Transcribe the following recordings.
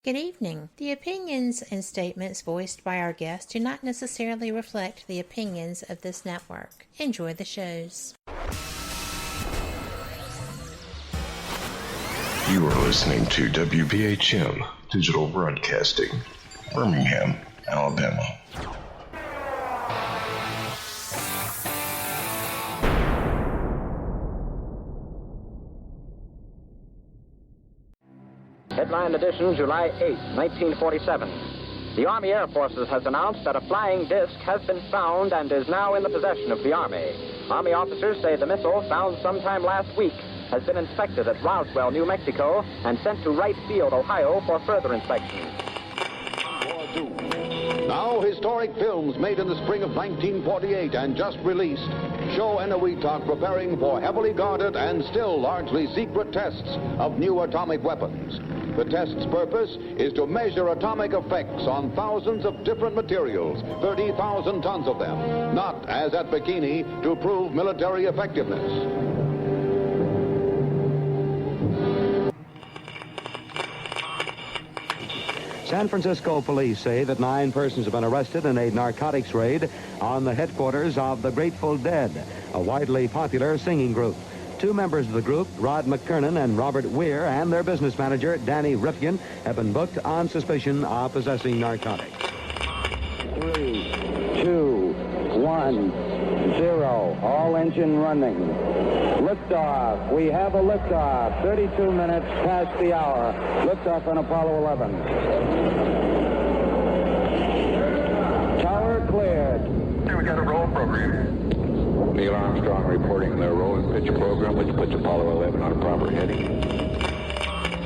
Good evening. The opinions and statements voiced by our guests do not necessarily reflect the opinions of this network. Enjoy the shows. You are listening to WBHM Digital Broadcasting, Birmingham, Alabama. Headline edition, July 8, 1947. The Army Air Forces has announced that a flying disc has been found and is now in the possession of the Army. Army officers say the missile, found sometime last week, has been inspected at Roswell, New Mexico, and sent to Wright Field, Ohio, for further inspection. Now, historic films made in the spring of 1948 and just released show Eniwetok preparing for heavily guarded and still largely secret tests of new atomic weapons. The test's purpose is to measure atomic effects on thousands of different materials, 30,000 tons of them, not, as at Bikini, to prove military effectiveness. San Francisco police say that 9 persons have been arrested in a narcotics raid on the headquarters of the Grateful Dead, a widely popular singing group. 2 members of the group, Rod McKernan and Robert Weir, and their business manager, Danny Rifkin, have been booked on suspicion of possessing narcotics. 3, 2, 1, 0. All engine running. Liftoff. We have a liftoff. 32 minutes past the hour. Liftoff on Apollo 11. Tower cleared. We got a roll program. Neil Armstrong reporting the roll and pitch program, which puts Apollo 11 on a proper heading.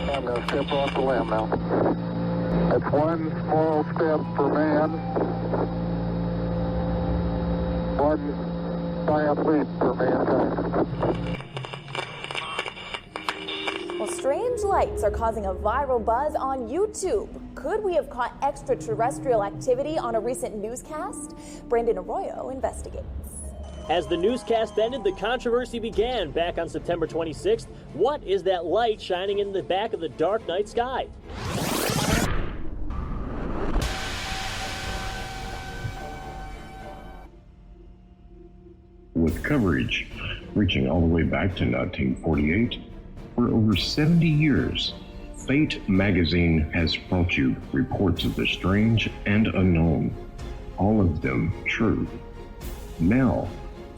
I'm going to step off the limb now. That's one small step for man, one giant leap for mankind. Well, strange lights are causing a viral buzz on YouTube. Could we have caught extraterrestrial activity on a recent newscast? Brandon Arroyo investigates. As the newscast ended, the controversy began back on September 26th. What is that light shining in the back of the dark night sky? With coverage reaching all the way back to 1948, for over 70 years, Fate magazine has brought you reports of the strange and unknown, all of them true. Now,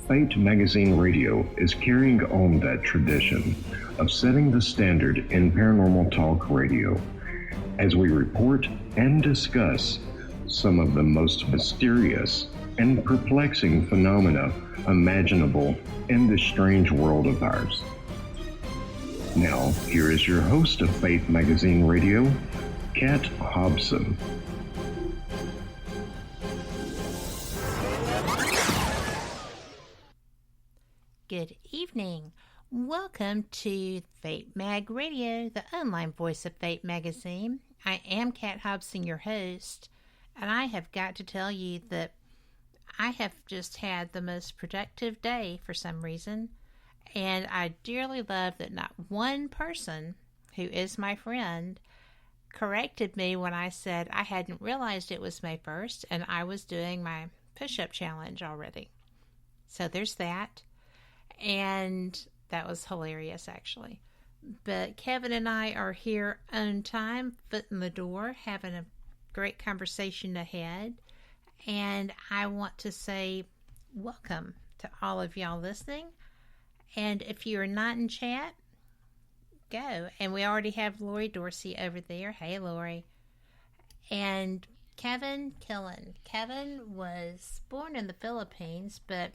Fate Magazine Radio is carrying on that tradition of setting the standard in paranormal talk radio as we report and discuss some of the most mysterious and perplexing phenomena imaginable in this strange world of ours. Now, here is your host of Fate Magazine Radio, Kat Hobson. Good evening. Welcome to Fate Mag Radio, the online voice of Fate Magazine. I am Kat Hobson, your host, and I have got to tell you that I have just had the most productive day for some reason, and I dearly love that not one person who is my friend corrected me when I said I hadn't realized it was May 1st and I was doing my push-up challenge already. So there's that. And that was hilarious, actually. But Kevin and I are here on time, foot in the door, having a great conversation ahead. And I want to say welcome to all of y'all listening. And if you are not in chat, go. And we already have Lori Dorsey over there. Hey, Lori. And Kevin Killen. Kevin was born in the Philippines, but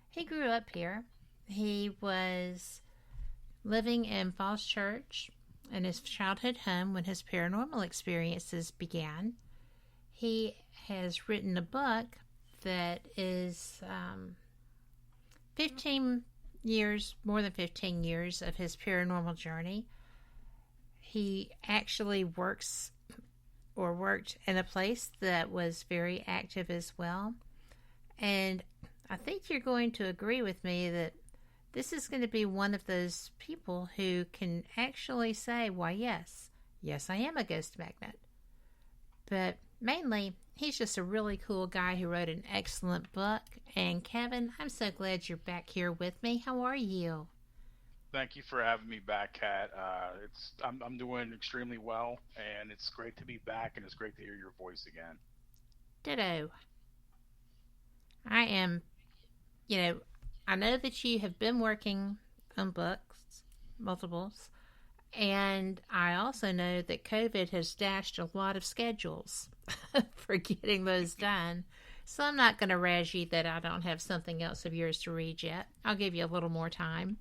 he grew up here. He was living in Falls Church in his childhood home when his paranormal experiences began. He has written a book that is 15 years, more than 15 years of his paranormal journey. He actually worked in a place that was very active as well. And I think you're going to agree with me that this is going to be one of those people who can actually say, why, yes, yes, I am a ghost magnet. But mainly, he's just a really cool guy who wrote an excellent book. And Kevin, I'm so glad you're back here with me. How are you? Thank you for having me back, Kat. I'm doing extremely well, and it's great to be back, and it's great to hear your voice again. Ditto. I am, I know that you have been working on books, multiples, and I also know that COVID has dashed a lot of schedules for getting those done. So I'm not going to razz you that I don't have something else of yours to read yet. I'll give you a little more time.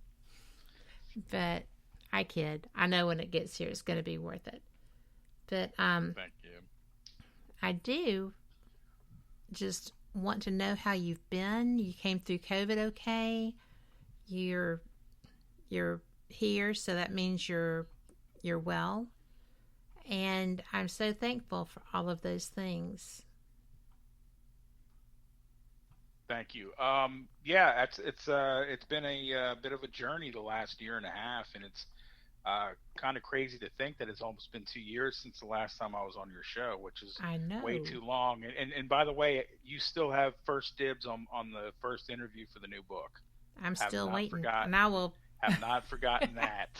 But I kid. I know when it gets here, it's going to be worth it. But Thank you. I do just want to know how you've been. You came through COVID okay. You're here, so that means you're well. And I'm so thankful for all of those things. Thank you. Yeah, it's been a bit of a journey the last year and a half, and it's kind of crazy to think that it's almost been 2 years since the last time I was on your show, which is way too long. And by the way, you still have first dibs on the first interview for the new book. I'm still waiting, and I will have not forgotten that.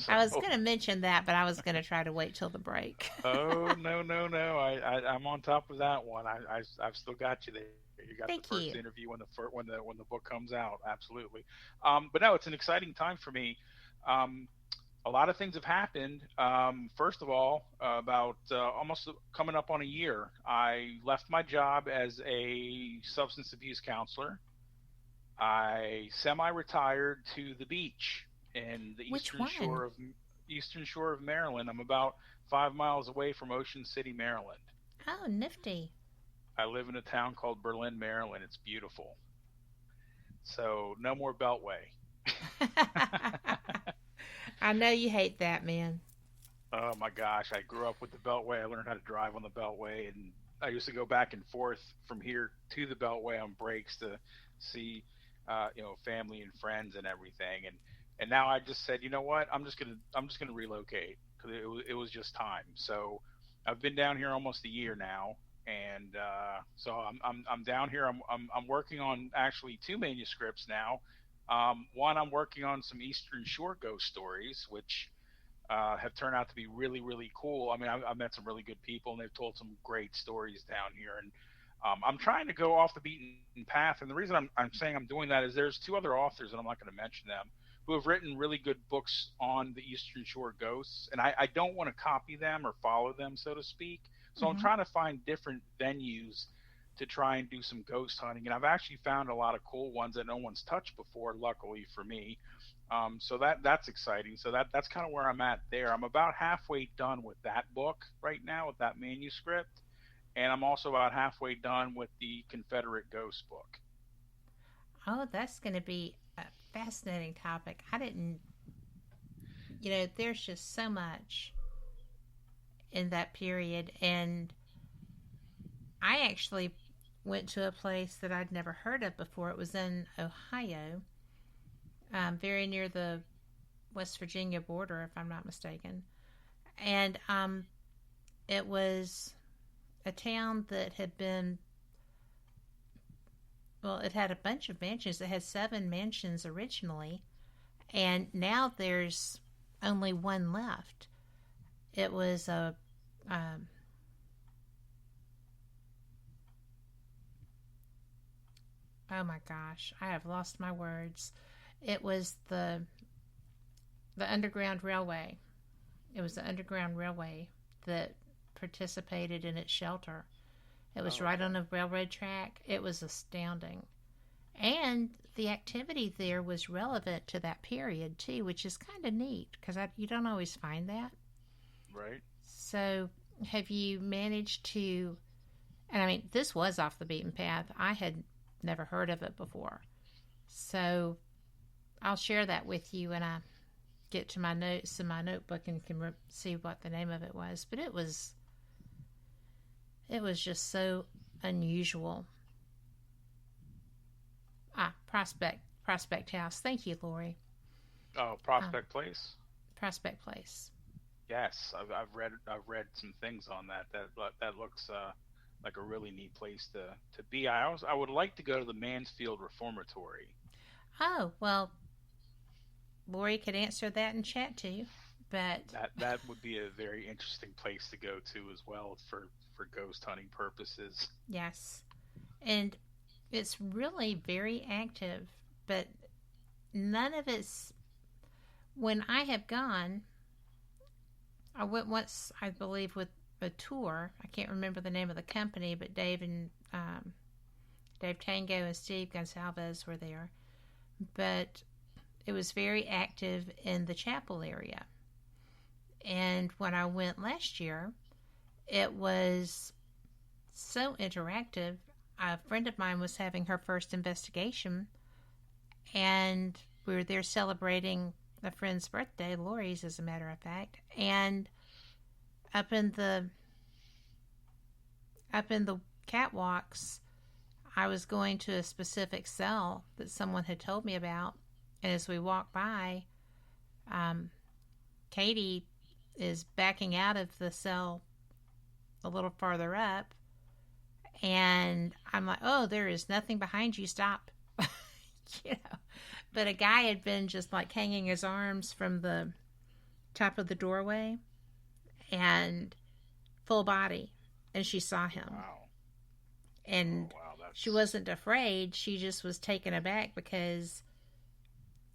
So. I was going to mention that, but I was going to try to wait till the break. Oh no! I'm on top of that one. I've still got you there. You got the first interview when the book comes out. Absolutely. But no, it's an exciting time for me. A lot of things have happened. First of all, about almost coming up on a year, I left my job as a substance abuse counselor. I semi-retired to the beach in the eastern shore of Maryland. I'm about 5 miles away from Ocean City, Maryland. Oh, nifty. I live in a town called Berlin, Maryland. It's beautiful. So no more Beltway. I know you hate that, man. Oh my gosh. I grew up with the Beltway. I learned how to drive on the Beltway, and I used to go back and forth from here to the Beltway on breaks to see family and friends and everything. And now I just said, you know what? I'm just gonna relocate, because it was just time. So I've been down here almost a year now. And so I'm down here. I'm working on actually 2 manuscripts now. One, I'm working on some Eastern Shore ghost stories, which have turned out to be really, really cool. I mean, I've met some really good people, and they've told some great stories down here. And I'm trying to go off the beaten path. And the reason I'm saying I'm doing that is there's 2 other authors, and I'm not going to mention them, who have written really good books on the Eastern Shore ghosts. And I don't want to copy them or follow them, so to speak. So I'm trying to find different venues to try and do some ghost hunting. And I've actually found a lot of cool ones that no one's touched before, luckily for me. So that's exciting. So that's kind of where I'm at there. I'm about halfway done with that book right now, with that manuscript. And I'm also about halfway done with the Confederate Ghost book. Oh, that's going to be a fascinating topic. I didn't, there's just so much in that period. And I actually went to a place that I'd never heard of before. It was in Ohio, very near the West Virginia border, if I'm not mistaken. And it was a town that had been, it had a bunch of mansions. It had 7 mansions originally, and now there's only 1 left. It was a oh my gosh, I have lost my words. It was the Underground Railway. It was the Underground Railway that participated in its shelter. It was right on a railroad track. It was astounding. And the activity there was relevant to that period, too, which is kind of neat, because you don't always find that. Right. So have you managed to, and I mean, this was off the beaten path. I had never heard of it before. So I'll share that with you when I get to my notes in my notebook and can see what the name of it was. But it was just so unusual. Prospect House. Thank you, Lori. Oh, Prospect Place? Prospect Place. Yes, I've read some things on that. That looks like a really neat place to be. I would like to go to the Mansfield Reformatory. Oh, well, Lori could answer that in chat too, but That would be a very interesting place to go to as well for ghost hunting purposes. yes. And it's really very active, but none of it's, when I have gone, I went once, I believe, with a tour. I can't remember the name of the company, but Dave Tango and Steve Gonsalves were there. But it was very active in the chapel area. And when I went last year, it was so interactive. A friend of mine was having her first investigation, and we were there celebrating a friend's birthday, Lori's as a matter of fact, and up in the catwalks, I was going to a specific cell that someone had told me about, and as we walked by, Katie is backing out of the cell a little farther up, and I'm like, oh, there is nothing behind you, stop. You know, but a guy had been just like hanging his arms from the top of the doorway and full body, and she saw him. Wow. And she wasn't afraid, she just was taken aback because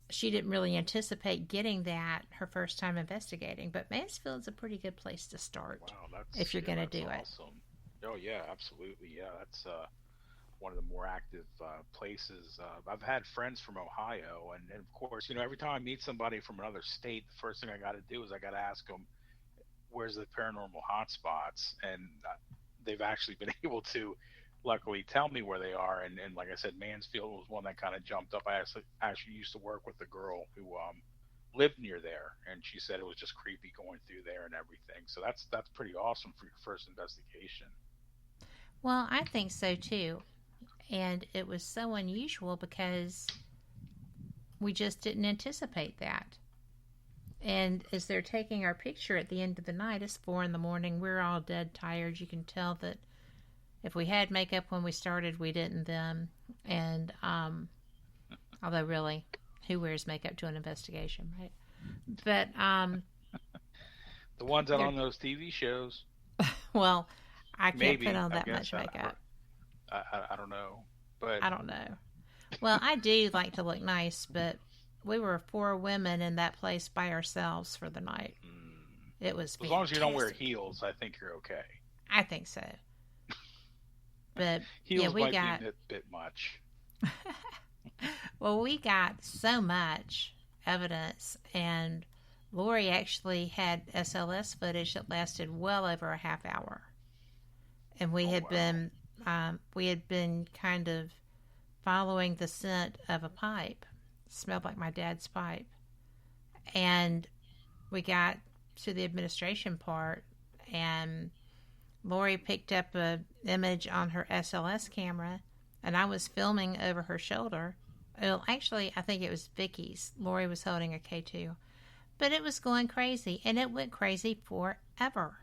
she didn't really anticipate getting that her first time investigating. But Mansfield's a pretty good place to start. Wow, if you're going to do awesome. It. Oh yeah, absolutely. Yeah, that's one of the more active places. I've had friends from Ohio, and of course, you know, every time I meet somebody from another state, the first thing I got to do is I got to ask them, where's the paranormal hotspots? And they've actually been able to luckily tell me where they are. And like I said, Mansfield was one that kind of jumped up. I actually used to work with a girl who lived near there, and she said it was just creepy going through there and everything. So that's pretty awesome for your first investigation. Well, I think so too. And it was so unusual because we just didn't anticipate that. And as they're taking our picture at the end of the night, it's 4 a.m. We're all dead tired. You can tell that if we had makeup when we started, we didn't then. And although really, who wears makeup to an investigation, right? But the ones that on those TV shows. Well, I can't put on that much makeup. I don't know, but I don't know. Well, I do like to look nice, but we were 4 women in that place by ourselves for the night. It was as long as you don't wear heels, I think you're okay. I think so. But heels yeah, we might got be a bit much. Well, we got so much evidence, and Lori actually had SLS footage that lasted well over a half hour, and we had been kind of following the scent of a pipe. It smelled like my dad's pipe, and we got to the administration part, and Lori picked up an image on her SLS camera, and I was filming over her shoulder. Well, actually, I think it was Vicky's. Lori was holding a K2. But it was going crazy, and it went crazy forever.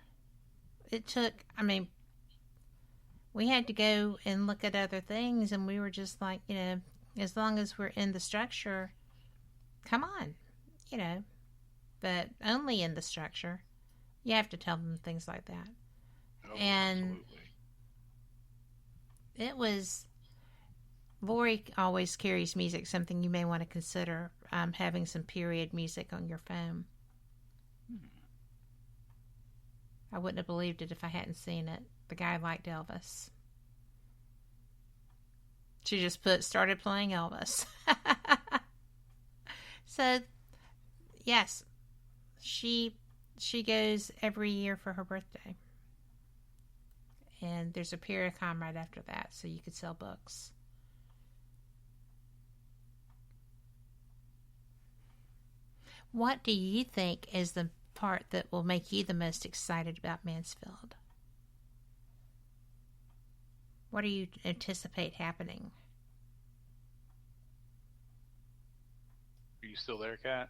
It took, we had to go and look at other things, and we were just like, you know, as long as we're in the structure, come on, you know. But only in the structure. You have to tell them things like that. Oh, and absolutely. It was, Lori always carries music, something you may want to consider, having some period music on your phone. I wouldn't have believed it if I hadn't seen it. The guy liked Elvis. She just started playing Elvis. So, yes, she goes every year for her birthday. And there's a Periodicon right after that, so you could sell books. What do you think is the part that will make you the most excited about Mansfield? What do you anticipate happening? Are you still there, Kat?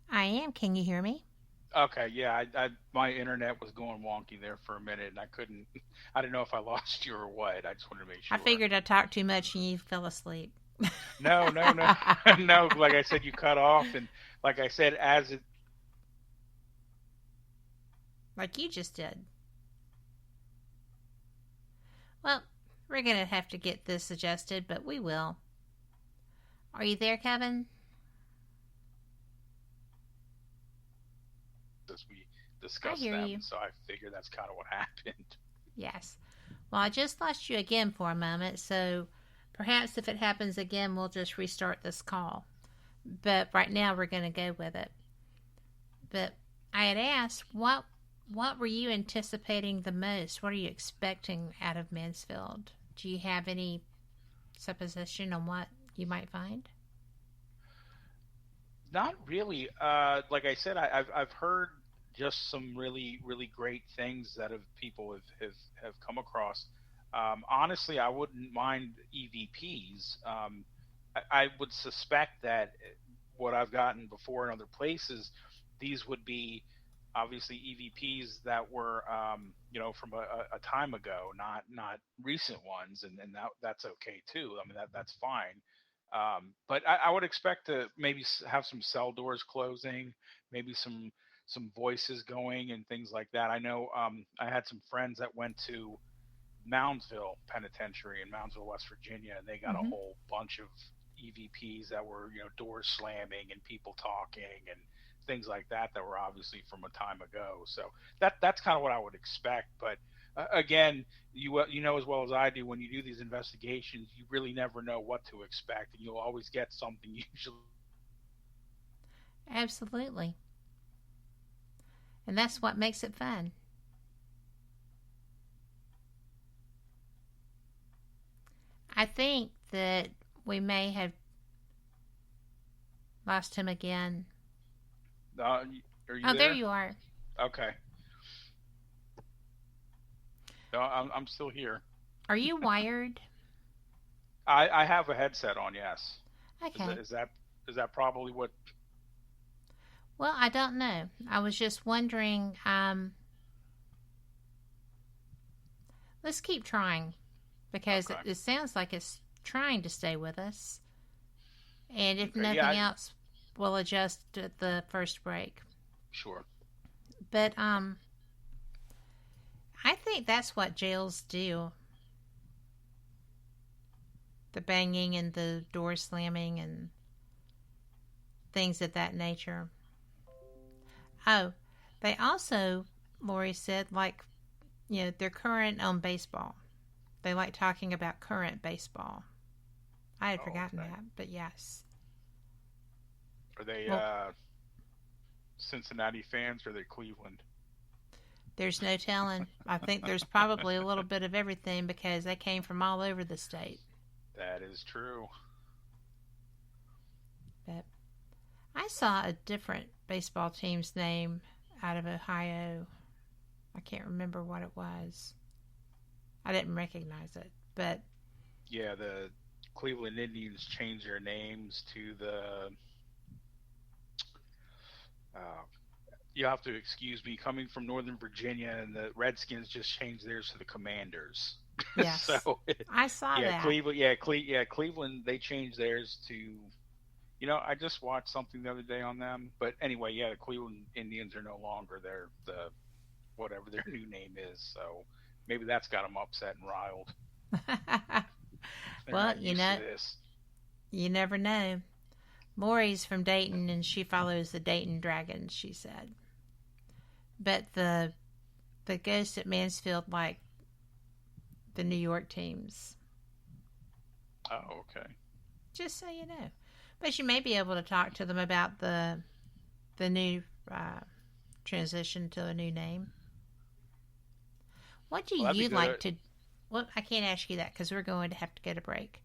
I am. Can you hear me? Okay, yeah, my internet was going wonky there for a minute, and I didn't know if I lost you or what. I just wanted to make I sure. figured I talked too much and you fell asleep. No, no, no, no. Like I said, you cut off, and like I said, as it. Like you just did. Well, we're going to have to get this adjusted, but we will. Are you there, Kevin? As we discussed I hear them, you. so I figure that's kind of what happened. Yes. Well, I just lost you again for a moment, so perhaps if it happens again, we'll just restart this call. But right now, we're going to go with it. But I had asked, what were you anticipating the most? What are you expecting out of Mansfield? Do you have any supposition on what you might find? Not really. Like I said, I've heard just some really great things that people have come across. Honestly, I wouldn't mind EVPs. I would suspect that what I've gotten before in other places, these would be obviously EVPs that were from a time ago, not recent ones, and that's okay too. I mean that's fine. But I would expect to maybe have some cell doors closing, maybe some voices going and things like that. I know I had some friends that went to Moundsville Penitentiary in Moundsville, West Virginia, and they got a whole bunch of EVPs that were doors slamming and people talking and things like that were obviously from a time ago. So that's kind of what I would expect. But again, you know as well as I do, when you do these investigations, you really never know what to expect, and you'll always get something usually. Absolutely. And that's what makes it fun. I think that we may have lost him again. Are you there you are. Okay. No, I'm still here. Are you wired? I have a headset on, yes. Okay. Is that probably what? Well, I don't know. I was just wondering. Let's keep trying, because it sounds like it's trying to stay with us. And if nothing else, we'll adjust at the first break. Sure. But I think that's what jails do. The banging and the door slamming and things of that nature. Oh, they also, Lori said, they're current on baseball. They like talking about current baseball. I had forgotten that, but yes. Are they Cincinnati fans or are they Cleveland? There's no telling. I think there's probably a little bit of everything because they came from all over the state. That is true. But I saw a different baseball team's name out of Ohio. I can't remember what it was. I didn't recognize it, but... Yeah, the Cleveland Indians changed their names to the... you have to excuse me, coming from Northern Virginia, and the Redskins just changed theirs to the Commanders. Yes, so, I saw that. Cleveland, they changed theirs to... I just watched something the other day on them. But anyway, the Cleveland Indians are no longer whatever their new name is. So maybe that's got them upset and riled. Well, you never know. Lori's from Dayton, and she follows the Dayton Dragons, she said. But the ghosts at Mansfield like the New York teams. Oh, okay. Just so you know. But you may be able to talk to them about the new transition to a new name. What do you like to... Well, I can't ask you that because we're going to have to go to break.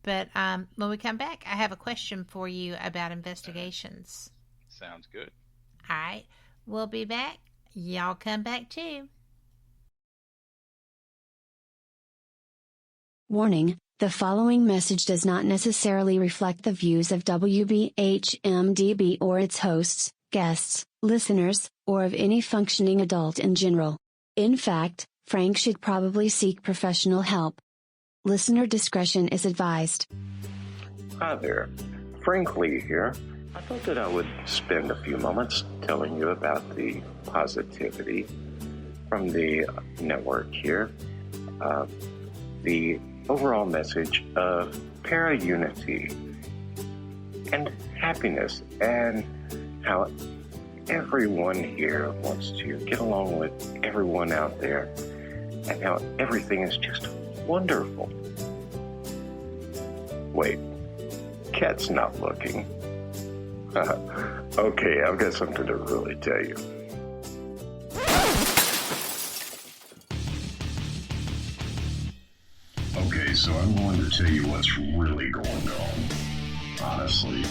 But when we come back, I have a question for you about investigations. Sounds good. All right. We'll be back. Y'all come back too. Warning. The following message does not necessarily reflect the views of WBHM-DB or its hosts, guests, listeners, or of any functioning adult in general. In fact, Frank should probably seek professional help. Listener discretion is advised. Hi there, Frank Lee here. I thought that I would spend a few moments telling you about the positivity from the network here. The overall message of para-unity and happiness, and how everyone here wants to get along with everyone out there, and how everything is just wonderful. Wait, Cat's not looking. Okay, I've got something to really tell you. Okay, so I'm going to tell you what's really going on. Honestly,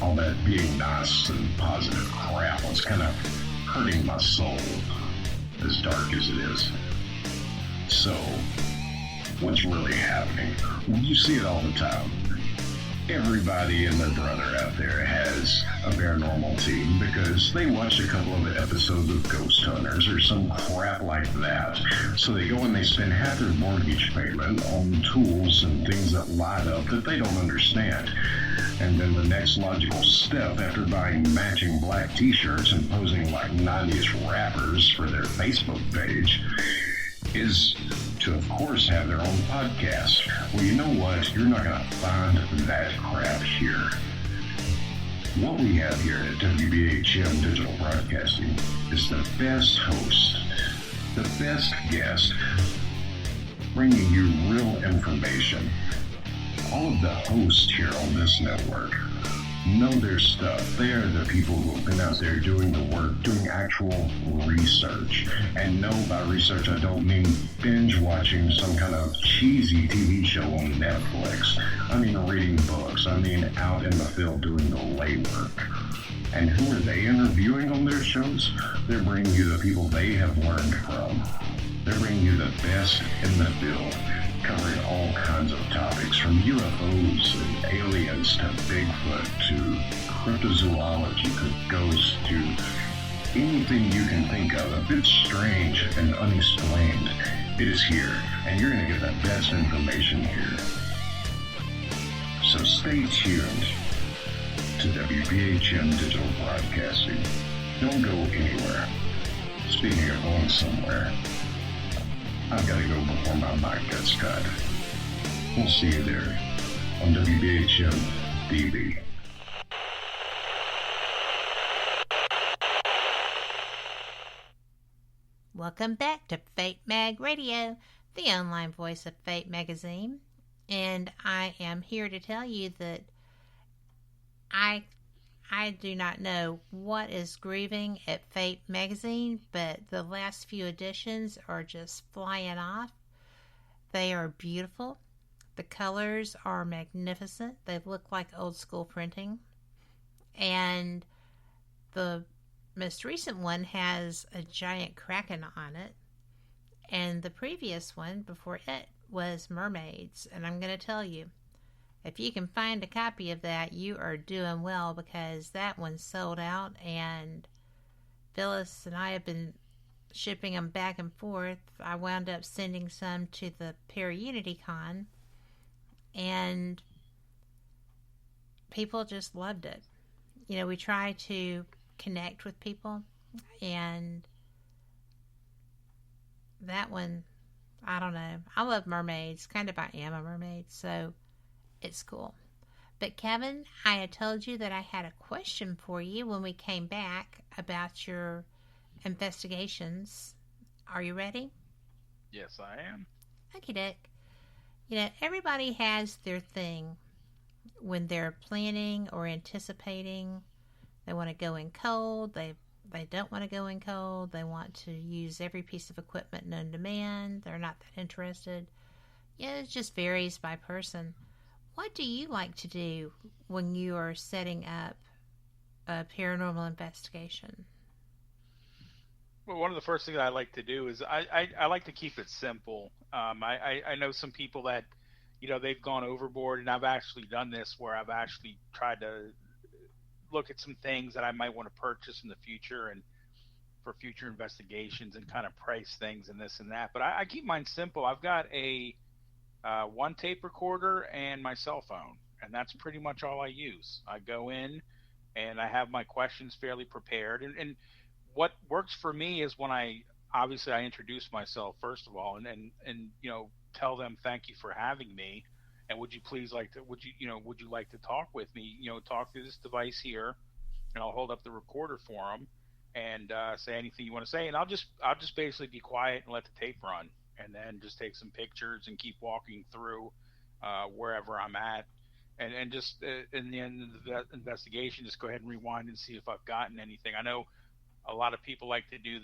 all that being nice and positive crap was kind of hurting my soul, as dark as it is. So, what's really happening? Well, you see it all the time. Everybody and their brother out there has a paranormal team because they watch a couple of episodes of Ghost Hunters or some crap like that. So they go and they spend half their mortgage payment on tools and things that light up that they don't understand. And then the next logical step, after buying matching black t-shirts and posing like 90s rappers for their Facebook page, is to, of course, have their own podcast. Well, you know what? You're not going to find that crap here. What we have here at WBHM Digital Broadcasting is the best host, the best guest, bringing you real information. All of the hosts here on this network know their stuff. They are the people who have been out there doing the work, doing actual research. And no, by research, I don't mean binge watching some kind of cheesy TV show on Netflix. I mean reading books. I mean out in the field doing the legwork. And who are they interviewing on their shows? They're bringing you the people they have learned from. They're bringing you the best in the field, covering all kinds of topics, from UFOs and aliens to Bigfoot to cryptozoology to ghosts to anything you can think of a bit strange and unexplained. It is here, and you're going to get the best information here. So stay tuned to WBHM Digital Broadcasting. Don't go anywhere. Speaking of going somewhere, I've got to go before my mic gets cut. We'll see you there on WBHM-DB. Welcome back to Fate Mag Radio, the online voice of Fate Magazine. And I am here to tell you that I do not know what is grooving at Fate Magazine, but the last few editions are just flying off. They are beautiful. The colors are magnificent. They look like old school printing. And the most recent one has a giant kraken on it. And the previous one before it was mermaids. And I'm going to tell you, if you can find a copy of that, you are doing well, because that one sold out, and Phyllis and I have been shipping them back and forth. I wound up sending some to the Para-Unity Con, and people just loved it. You know, we try to connect with people, and that one, I don't know. I love mermaids. Kind of, I am a mermaid, so it's cool. But Kevin, I had told you that I had a question for you when we came back about your investigations. Are you ready? Yes, I am. Okay, Dick. You know, everybody has their thing when they're planning or anticipating. They want to go in cold. They don't want to go in cold. They want to use every piece of equipment known to man. They're not that interested. Yeah, it just varies by person. What do you like to do when you are setting up a paranormal investigation? Well, one of the first things I like to do is I like to keep it simple. I know some people that, you know, they've gone overboard, and I've actually done this where I've actually tried to look at some things that I might want to purchase in the future and for future investigations and kind of price things and this and that. But I keep mine simple. I've got a one tape recorder and my cell phone, and that's pretty much all I use. I go in and I have my questions fairly prepared. And what works for me is when I introduce myself first of all, and tell them thank you for having me, and would you like to talk with me? Talk through this device here, and I'll hold up the recorder for them and say anything you want to say, and I'll just basically be quiet and let the tape run, and then just take some pictures and keep walking through wherever I'm at, and just in the end of the investigation, just go ahead and rewind and see if I've gotten anything. I know a lot of people like to do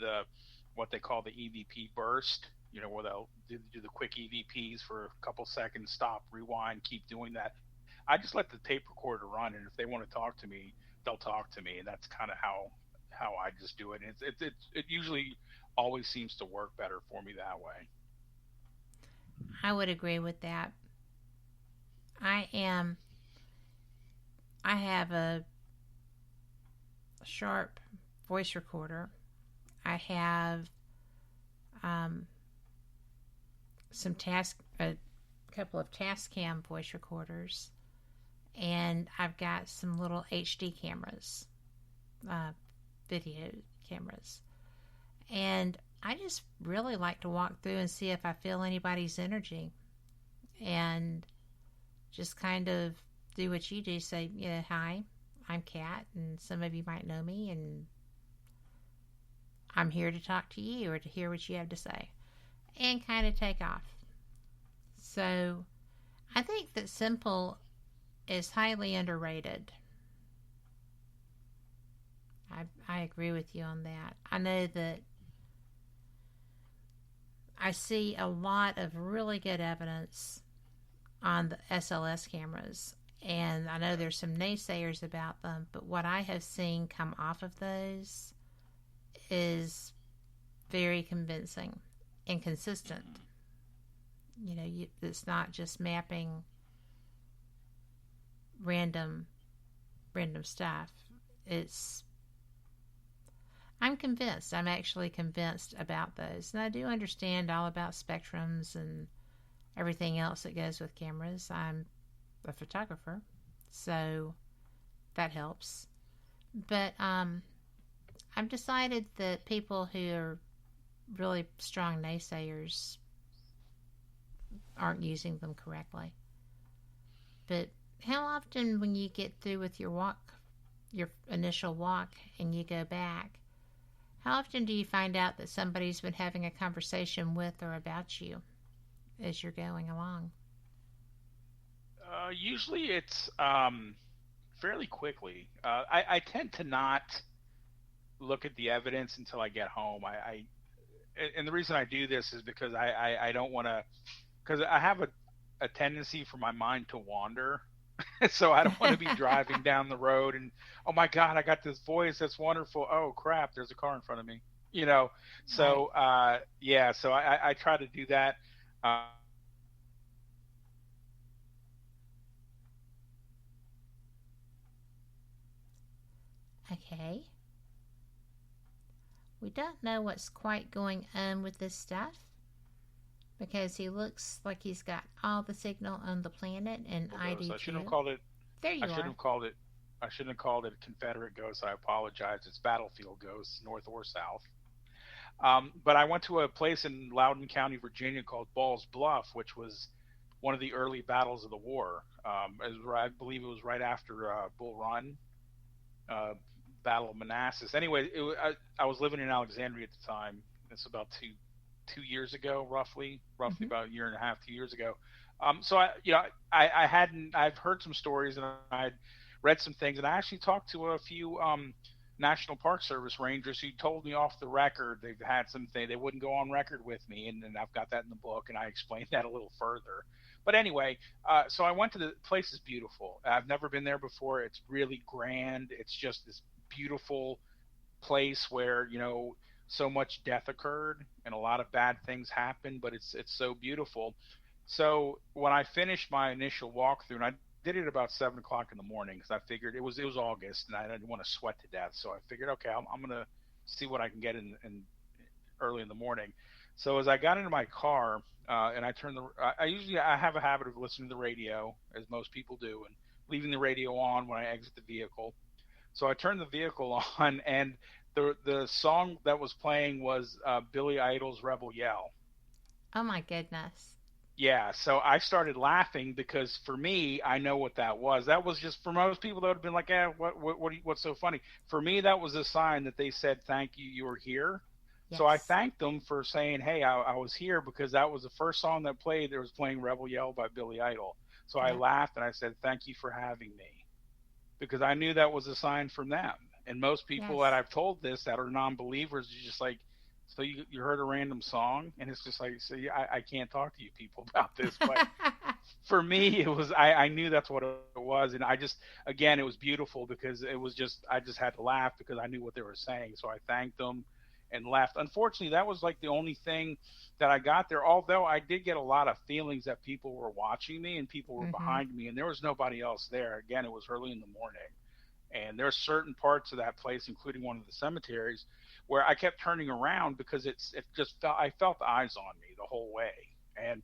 what they call the EVP burst, where they'll do the quick EVPs for a couple seconds, stop, rewind, keep doing that. I just let the tape recorder run, and if they want to talk to me, they'll talk to me, and that's kind of how I just do it. And it usually always seems to work better for me that way. I would agree with that. I have a Sharp voice recorder. I have a couple of Tascam voice recorders, and I've got some little HD cameras, video cameras, and I just really like to walk through and see if I feel anybody's energy, and just kind of do what you do, say, hi, I'm Kat, and some of you might know me, and I'm here to talk to you or to hear what you have to say, and kind of take off. So I think that simple is highly underrated. I agree with you on that. I know that I see a lot of really good evidence on the SLS cameras, and I know there's some naysayers about them, but what I have seen come off of those is very convincing and consistent. It's not just mapping random stuff. I'm convinced. I'm actually convinced about those. And I do understand all about spectrums and everything else that goes with cameras. I'm a photographer, so that helps. But I've decided that people who are really strong naysayers aren't using them correctly. But how often, when you get through with your initial walk, and you go back, how often do you find out that somebody's been having a conversation with or about you as you're going along? Usually it's fairly quickly. I tend to not look at the evidence until I get home. And the reason I do this is because I don't want to, because I have a tendency for my mind to wander. So I don't want to be driving down the road and, oh my God, I got this voice that's wonderful. Oh crap, there's a car in front of me. So right. So I try to do that. Okay. We don't know what's quite going on with this stuff, because he looks like he's got all the signal on the planet, and I do too. I shouldn't have called it. There you are. I shouldn't have called it Confederate ghosts. I apologize. It's battlefield ghosts, north or south. But I went to a place in Loudoun County, Virginia, called Ball's Bluff, which was one of the early battles of the war. I believe it was right after Bull Run, Battle of Manassas. Anyway, I was living in Alexandria at the time. It's about two years ago, roughly Mm-hmm. about a year and a half, 2 years ago. So I've heard some stories, and I'd read some things, and I actually talked to a few National Park Service rangers who told me off the record they've had something, they wouldn't go on record with me, and I've got that in the book, and I explained that a little further. But anyway, so I went to the place. Is beautiful. I've never been there before. It's really grand. It's just this beautiful place where so much death occurred and a lot of bad things happened, but it's so beautiful. So when I finished my initial walkthrough, and I did it about 7 o'clock in the morning because I figured it was August and I didn't want to sweat to death. So I figured, okay, I'm gonna see what I can get in early in the morning. So as I got into my car and I turned I have a habit of listening to the radio, as most people do, and leaving the radio on when I exit the vehicle. So I turned the vehicle on, and the song that was playing was Billy Idol's Rebel Yell. Oh my goodness. Yeah, so I started laughing because for me, I know what that was. That was just, for most people, that would have been like, what's so funny? For me, that was a sign that they said, thank you, you were here. Yes. So I thanked them for saying, hey, I was here, because that was the first song that played. There was playing Rebel Yell by Billy Idol. So I laughed and I said, thank you for having me, because I knew that was a sign from them. And most people that I've told this that are non-believers, you're just like, so you heard a random song, and it's just like, so I can't talk to you people about this. But for me, it was, I knew that's what it was. And I just, again, it was beautiful because it was just, I just had to laugh because I knew what they were saying. So I thanked them and left. Unfortunately, that was like the only thing that I got there, although I did get a lot of feelings that people were watching me and people were behind me, and there was nobody else there. Again, it was early in the morning. And there are certain parts of that place, including one of the cemeteries, where I kept turning around because it just felt, I felt eyes on me the whole way. And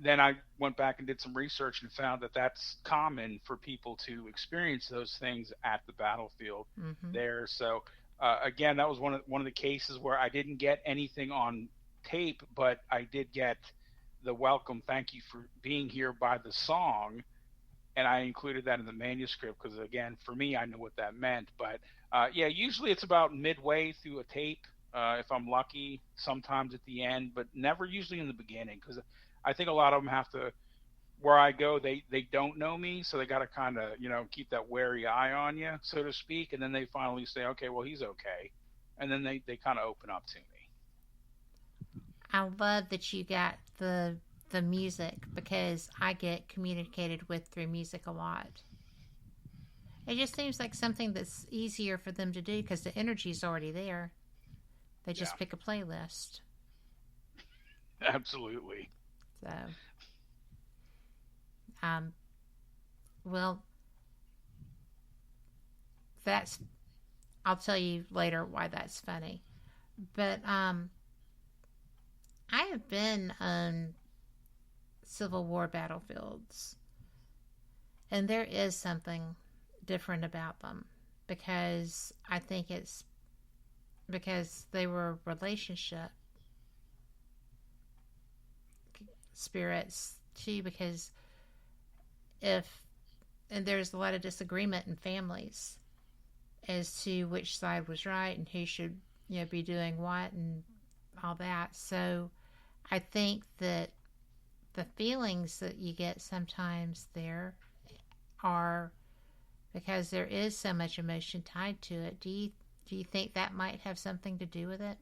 then I went back and did some research and found that that's common for people to experience those things at the battlefield there. So again, that was one of the cases where I didn't get anything on tape, but I did get the welcome, thank you for being here, by the song. And I included that in the manuscript because, again, for me, I knew what that meant. But, yeah, usually it's about midway through a tape, if I'm lucky, sometimes at the end, but never usually in the beginning, because I think a lot of them have to, where I go, they don't know me, so they got to kind of, keep that wary eye on you, so to speak, and then they finally say, okay, well, he's okay, and then they kind of open up to me. I love that you got the music, because I get communicated with through music a lot. It just seems like something that's easier for them to do because the energy's already there. They just pick a playlist. Absolutely. So, well, I'll tell you later why that's funny. But I have been on Civil War battlefields, and there is something different about them, because I think it's because they were relationship spirits too, because there's a lot of disagreement in families as to which side was right and who should be doing what and all that. So I think that the feelings that you get sometimes there are because there is so much emotion tied to it. Do you think that might have something to do with it?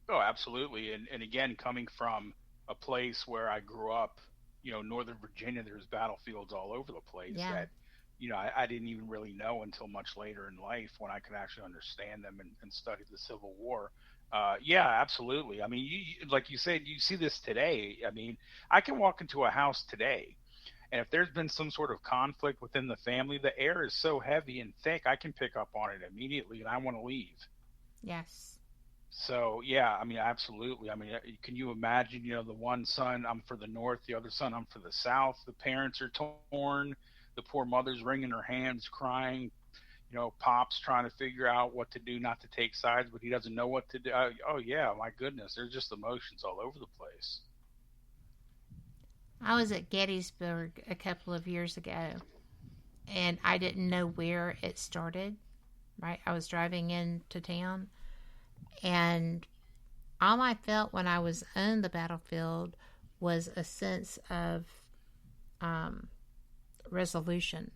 Oh, absolutely. And again, coming from a place where I grew up, Northern Virginia, there's battlefields all over the place that, I didn't even really know until much later in life when I could actually understand them and study the Civil War. Yeah, absolutely. I mean, like you said, you see this today. I mean, I can walk into a house today, and if there's been some sort of conflict within the family, the air is so heavy and thick, I can pick up on it immediately, and I want to leave. Yes. So, yeah, I mean, absolutely. I mean, can you imagine, the one son, I'm for the North, the other son, I'm for the South. The parents are torn. The poor mother's wringing her hands, crying. Pop's trying to figure out what to do, not to take sides, but he doesn't know what to do. Oh, yeah, my goodness. There's just emotions all over the place. I was at Gettysburg a couple of years ago, and I didn't know where it started, right? I was driving into town, and all I felt when I was on the battlefield was a sense of resolution.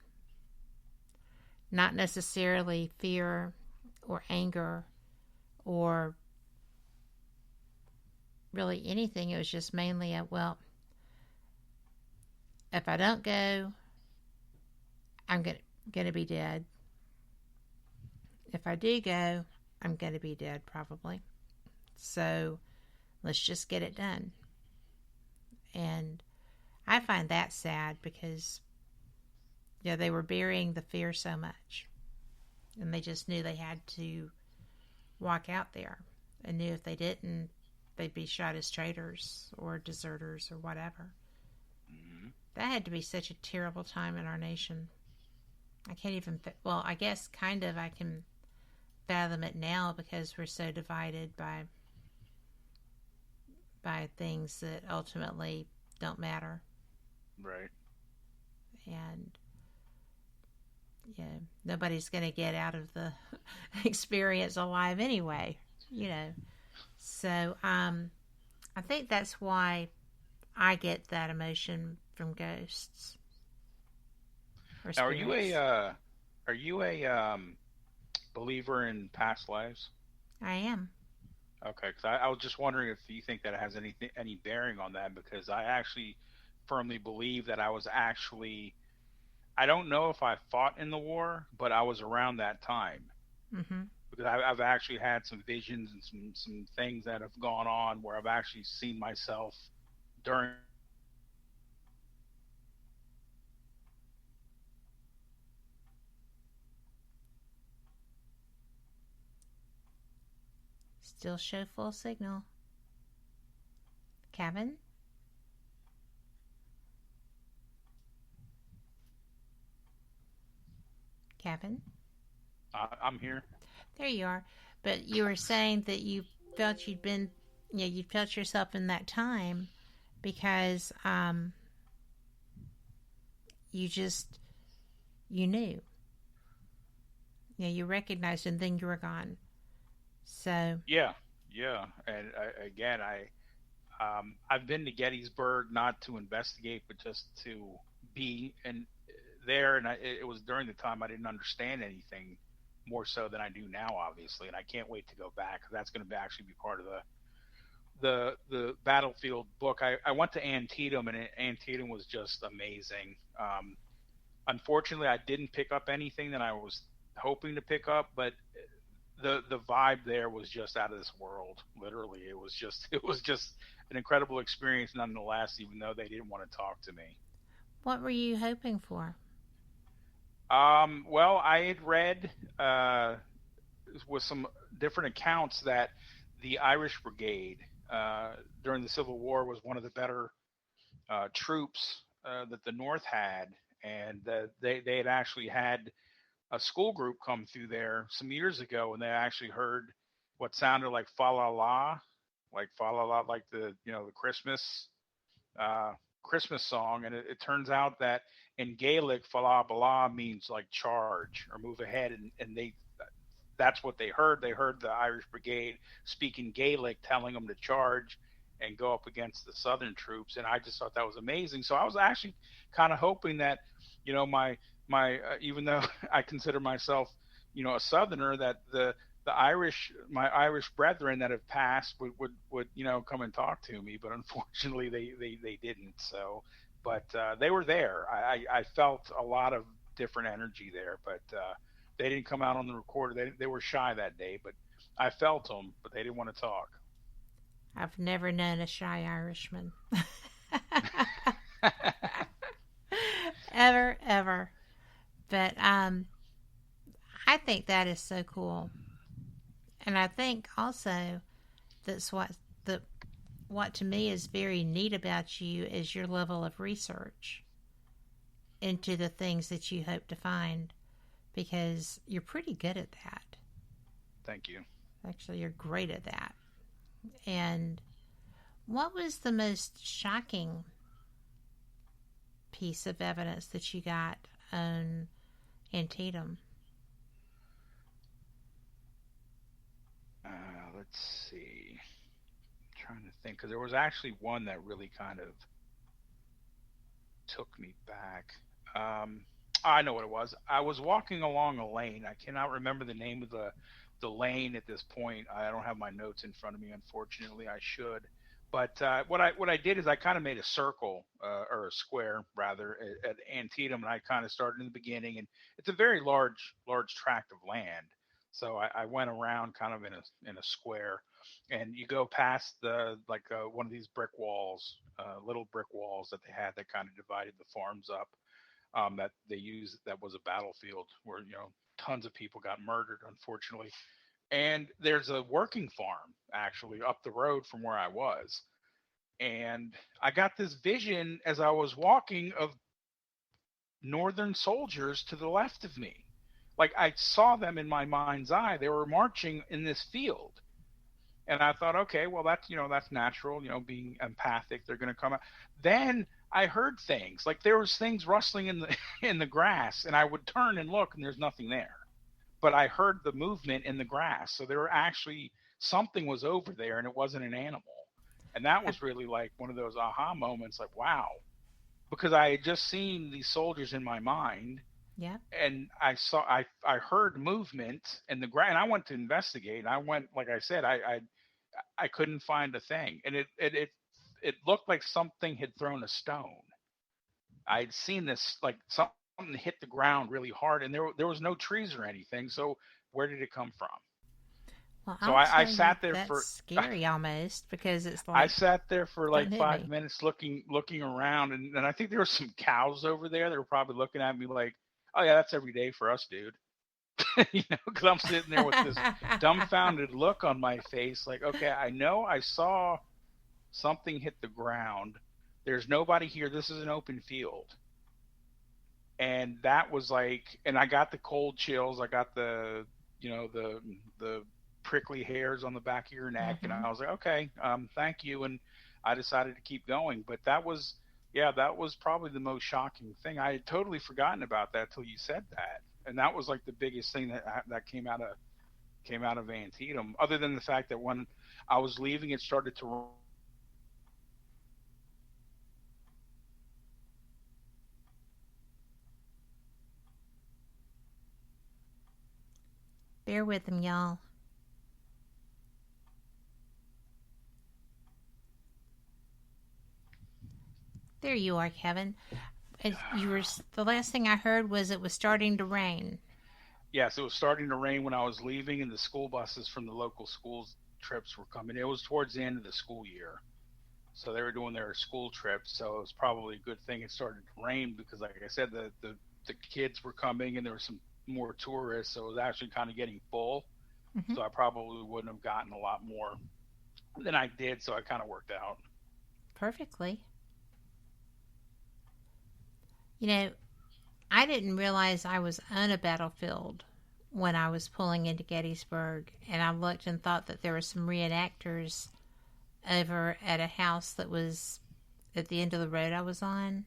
Not necessarily fear or anger or really anything. It was just mainly if I don't go, I'm gonna be dead. If I do go, I'm gonna be dead probably. So let's just get it done. And I find that sad because Yeah, they were burying the fear so much. And they just knew they had to walk out there, and knew if they didn't, they'd be shot as traitors or deserters or whatever. Mm-hmm. That had to be such a terrible time in our nation. I can't even, well, I guess kind of I can fathom it now because we're so divided by things that ultimately don't matter. Right. And yeah, nobody's going to get out of the experience alive anyway, you know. So I think that's why I get that emotion from ghosts. Now, are you a believer in past lives? I am. Okay, because I was just wondering if you think that it has any bearing on that, because I actually firmly believe that I was actually, I don't know if I fought in the war, but I was around that time. Mm-hmm. Because I've actually had some visions and some things that have gone on where I've actually seen myself during. Still show full signal. Kevin? Kevin? I'm here. There you are. But you were saying that you felt you'd been, you know, you felt yourself in that time because you knew. You know, you recognized and then you were gone. So Yeah, and I've been to Gettysburg not to investigate, but just to be there. And it was during the time I didn't understand anything more so than I do now, obviously. And I can't wait to go back. That's going to actually be part of the battlefield book. I went to Antietam, and Antietam was just amazing. Unfortunately, I didn't pick up anything that I was hoping to pick up, but the vibe there was just out of this world. Literally, it was just an incredible experience nonetheless, even though they didn't want to talk to me. what were you hoping for? Well, I had read with some different accounts that the Irish Brigade during the Civil War was one of the better troops that the North had, and they had actually had a school group come through there some years ago, and they actually heard what sounded like fa la la, like the the Christmas song, and it turns out that in Gaelic, fa la la means like charge or move ahead, and that's what they heard. They heard the Irish Brigade speaking Gaelic, telling them to charge and go up against the Southern troops, and I just thought that was amazing. So I was actually kind of hoping that, my even though I consider myself, a Southerner, that my Irish brethren that have passed would come and talk to me, but unfortunately they didn't. So, but they were there. I felt a lot of different energy there, but they didn't come out on the recorder. They were shy that day, but I felt them, but they didn't want to talk. I've never known a shy Irishman. Ever. But I think that is so cool. And I think also that's what to me is very neat about you is your level of research into the things that you hope to find, because you're pretty good at that. Thank you. Actually, you're great at that. And what was the most shocking piece of evidence that you got on Antietam? Let's see. I'm trying to think, because there was actually one that really kind of took me back. I know what it was. I was walking along a lane. I cannot remember the name of the lane at this point. I don't have my notes in front of me, unfortunately. I should. But what I did is I kind of made a circle or a square rather at Antietam, and I kind of started in the beginning, and it's a very large tract of land. So I went around kind of in a square, and you go past one of these brick walls, little brick walls that they had that kind of divided the farms up. that they used that was a battlefield where, tons of people got murdered, unfortunately. And there's a working farm actually up the road from where I was. And I got this vision as I was walking of Northern soldiers to the left of me. Like I saw them in my mind's eye. They were marching in this field. And I thought, okay, well, that's natural, being empathic. They're going to come out. Then I heard things like there was things rustling in the in the grass, and I would turn and look, and there's nothing there. But I heard the movement in the grass, so there were actually something was over there, and it wasn't an animal. And that was really like one of those aha moments, like wow, because I had just seen these soldiers in my mind. Yeah. And I heard movement in the ground, and I went to investigate. And I went, like I said, I couldn't find a thing, and it looked like something had thrown a stone. I'd seen this, like something hit the ground really hard, and there was no trees or anything. So where did it come from? Well, so I sat there that's for scary almost, because it's like I sat there for like hit 5 me. minutes looking around, and I think there were some cows over there. They were probably looking at me like, oh yeah, that's every day for us, dude. Because I'm sitting there with this dumbfounded look on my face, like, okay, I know I saw something hit the ground. There's nobody here. This is an open field. And that was like, and I got the cold chills. I got the prickly hairs on the back of your neck. Mm-hmm. And I was like, okay, thank you. And I decided to keep going. But that was probably the most shocking thing. I had totally forgotten about that till you said that. And that was like the biggest thing that came out of Antietam, other than the fact that when I was leaving, it started to bear with them, y'all. There you are, Kevin. The last thing I heard was it was starting to rain. Yes, it was starting to rain when I was leaving, and the school buses from the local schools trips were coming. It was towards the end of the school year, so they were doing their school trips. So it was probably a good thing it started to rain, because, like I said, the kids were coming, and there were some more tourists, so it was actually kind of getting full. Mm-hmm. So I probably wouldn't have gotten a lot more than I did. So it kind of worked out perfectly. I didn't realize I was on a battlefield when I was pulling into Gettysburg, and I looked and thought that there were some reenactors over at a house that was at the end of the road I was on,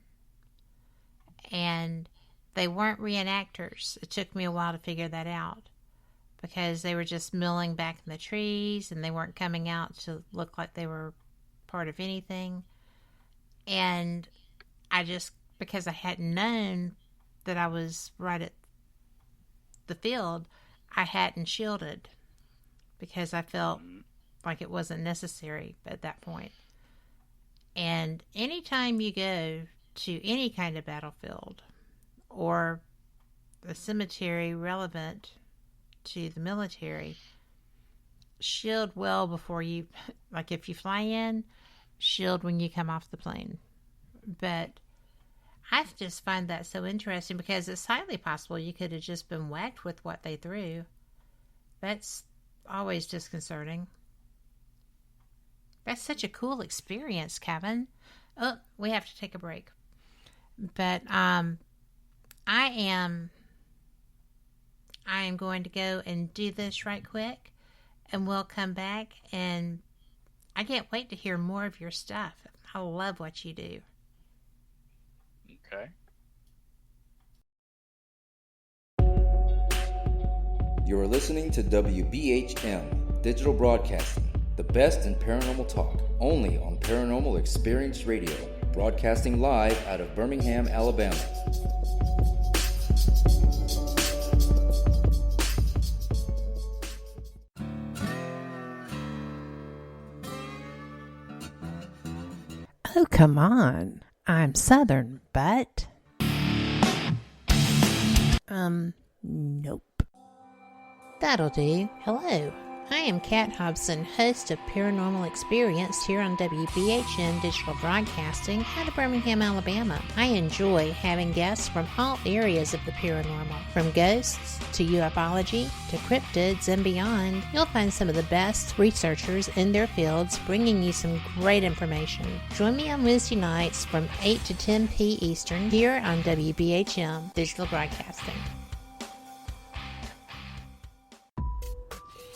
and they weren't reenactors. It took me a while to figure that out, because they were just milling back in the trees, and they weren't coming out to look like they were part of anything. And because I hadn't known that I was right at the field, I hadn't shielded, because I felt like it wasn't necessary at that point. And anytime you go to any kind of battlefield or a cemetery relevant to the military, shield well before you, like if you fly in, shield when you come off the plane. But I just find that so interesting, because it's highly possible you could have just been whacked with what they threw. That's always disconcerting. That's such a cool experience, Kevin. Oh, we have to take a break. But I am going to go and do this right quick, and we'll come back, and I can't wait to hear more of your stuff. I love what you do. Okay. You're listening to WBHM Digital Broadcasting, the best in paranormal talk, only on Paranormal Experience Radio, broadcasting live out of Birmingham, Alabama. Oh, come on. I'm Southern, but... nope. That'll do. Hello, I am Kat Hobson, host of Paranormal Experience here on WBHM Digital Broadcasting out of Birmingham, Alabama. I enjoy having guests from all areas of the paranormal, from ghosts to ufology to cryptids and beyond. You'll find some of the best researchers in their fields bringing you some great information. Join me on Wednesday nights from 8 to 10 p. Eastern here on WBHM Digital Broadcasting.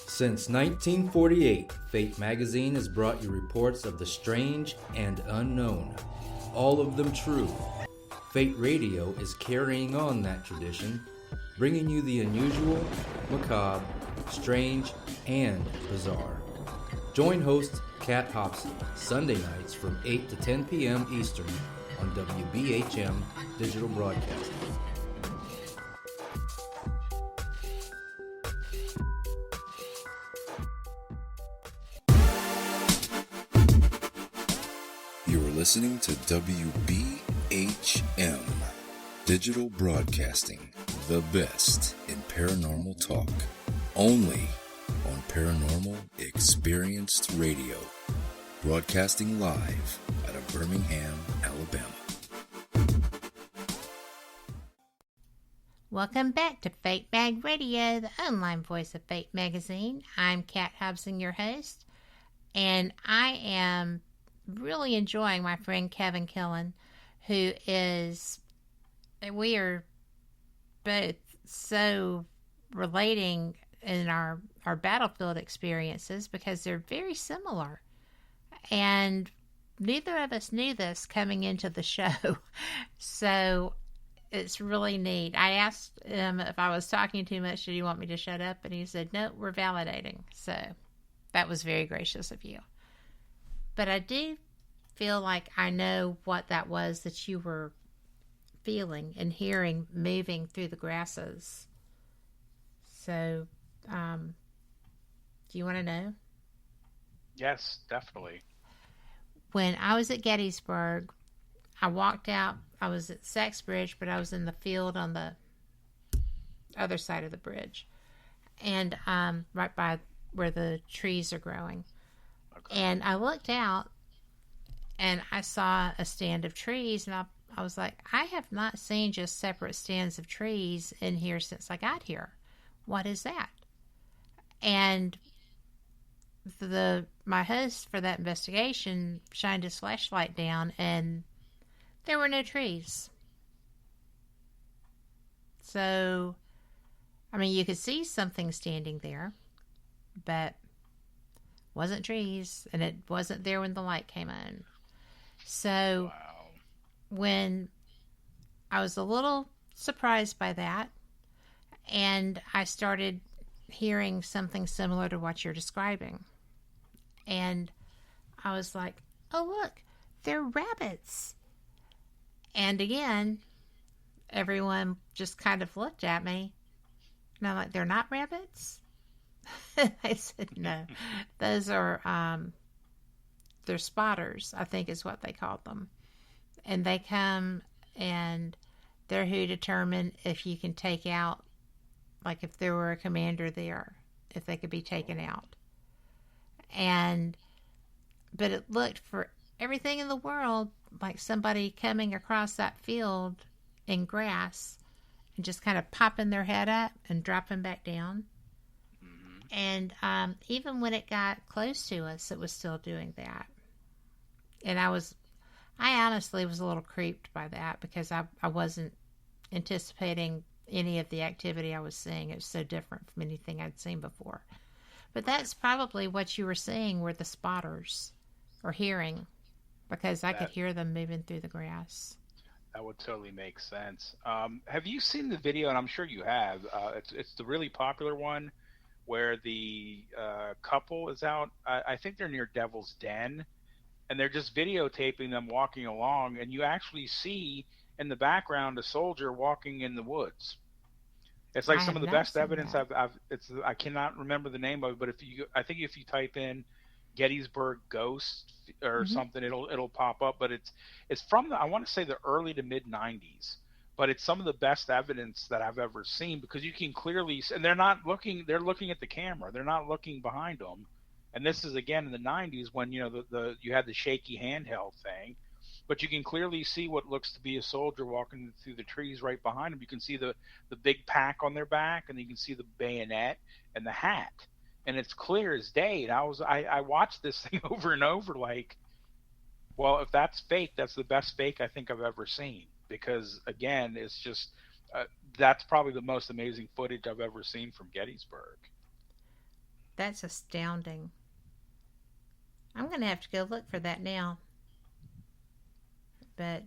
Since 1948, Fate magazine has brought you reports of the strange and unknown, all of them true. Fate Radio is carrying on that tradition, bringing you the unusual, macabre, strange, and bizarre. Join host Kat Hobson Sunday nights from 8 to 10 p.m. Eastern on WBHM Digital Broadcasting. Listening to WBHM Digital Broadcasting, the best in paranormal talk, only on Paranormal Experienced Radio, broadcasting live out of Birmingham, Alabama. Welcome back to Fate Mag Radio, the online voice of Fate magazine. I'm Kat Hobson, your host, and I am really enjoying my friend Kevin Killen, we are both so relating in our battlefield experiences because they're very similar. And neither of us knew this coming into the show. So it's really neat. I asked him if I was talking too much, did he want me to shut up? And he said, no, we're validating. So that was very gracious of you. But I do feel like I know what that was that you were feeling and hearing moving through the grasses. So, do you want to know? Yes, definitely. When I was at Gettysburg, I walked out. I was at Sexbridge, but I was in the field on the other side of the bridge. And right by where the trees are growing. And I looked out and I saw a stand of trees, and I was like, I have not seen just separate stands of trees in here since I got here. What is that? And my host for that investigation shined his flashlight down, and there were no trees. So, I mean, you could see something standing there, but wasn't trees, and it wasn't there when the light came on. So when I was a little surprised by that, and I started hearing something similar to what you're describing. And I was like, oh, look, they're rabbits. And again, everyone just kind of looked at me, and I'm like, they're not rabbits? I said, no, those are, they're spotters, I think is what they called them. And they come and they're who determine if you can take out, like if there were a commander there, if they could be taken out. But it looked for everything in the world like somebody coming across that field in grass and just kind of popping their head up and dropping back down. And even when it got close to us, it was still doing that. And I honestly was a little creeped by that because I wasn't anticipating any of the activity I was seeing. It was so different from anything I'd seen before. But that's probably what you were seeing were the spotters, or hearing, because I could hear them moving through the grass. That would totally make sense. Have you seen the video? And I'm sure you have. It's the really popular one where the couple is out. I think they're near Devil's Den, and they're just videotaping them walking along, and you actually see in the background a soldier walking in the woods. It's like some of the best evidence I cannot remember the name of it, but I think if you type in Gettysburg Ghost or something, it'll pop up. But it's from I want to say the early to mid 90s, but it's some of the best evidence that I've ever seen, because you can clearly, and they're not looking, they're looking at the camera, they're not looking behind them. And this is again in the 90s when, you know, the you had the shaky handheld thing, but you can clearly see what looks to be a soldier walking through the trees right behind him. You can see the big pack on their back, and you can see the bayonet and the hat, and it's clear as day. And I watched this thing over and over, like, well, if that's fake, that's the best fake I think I've ever seen, because again, it's just that's probably the most amazing footage I've ever seen from Gettysburg. That's astounding. I'm going to have to go look for that now. But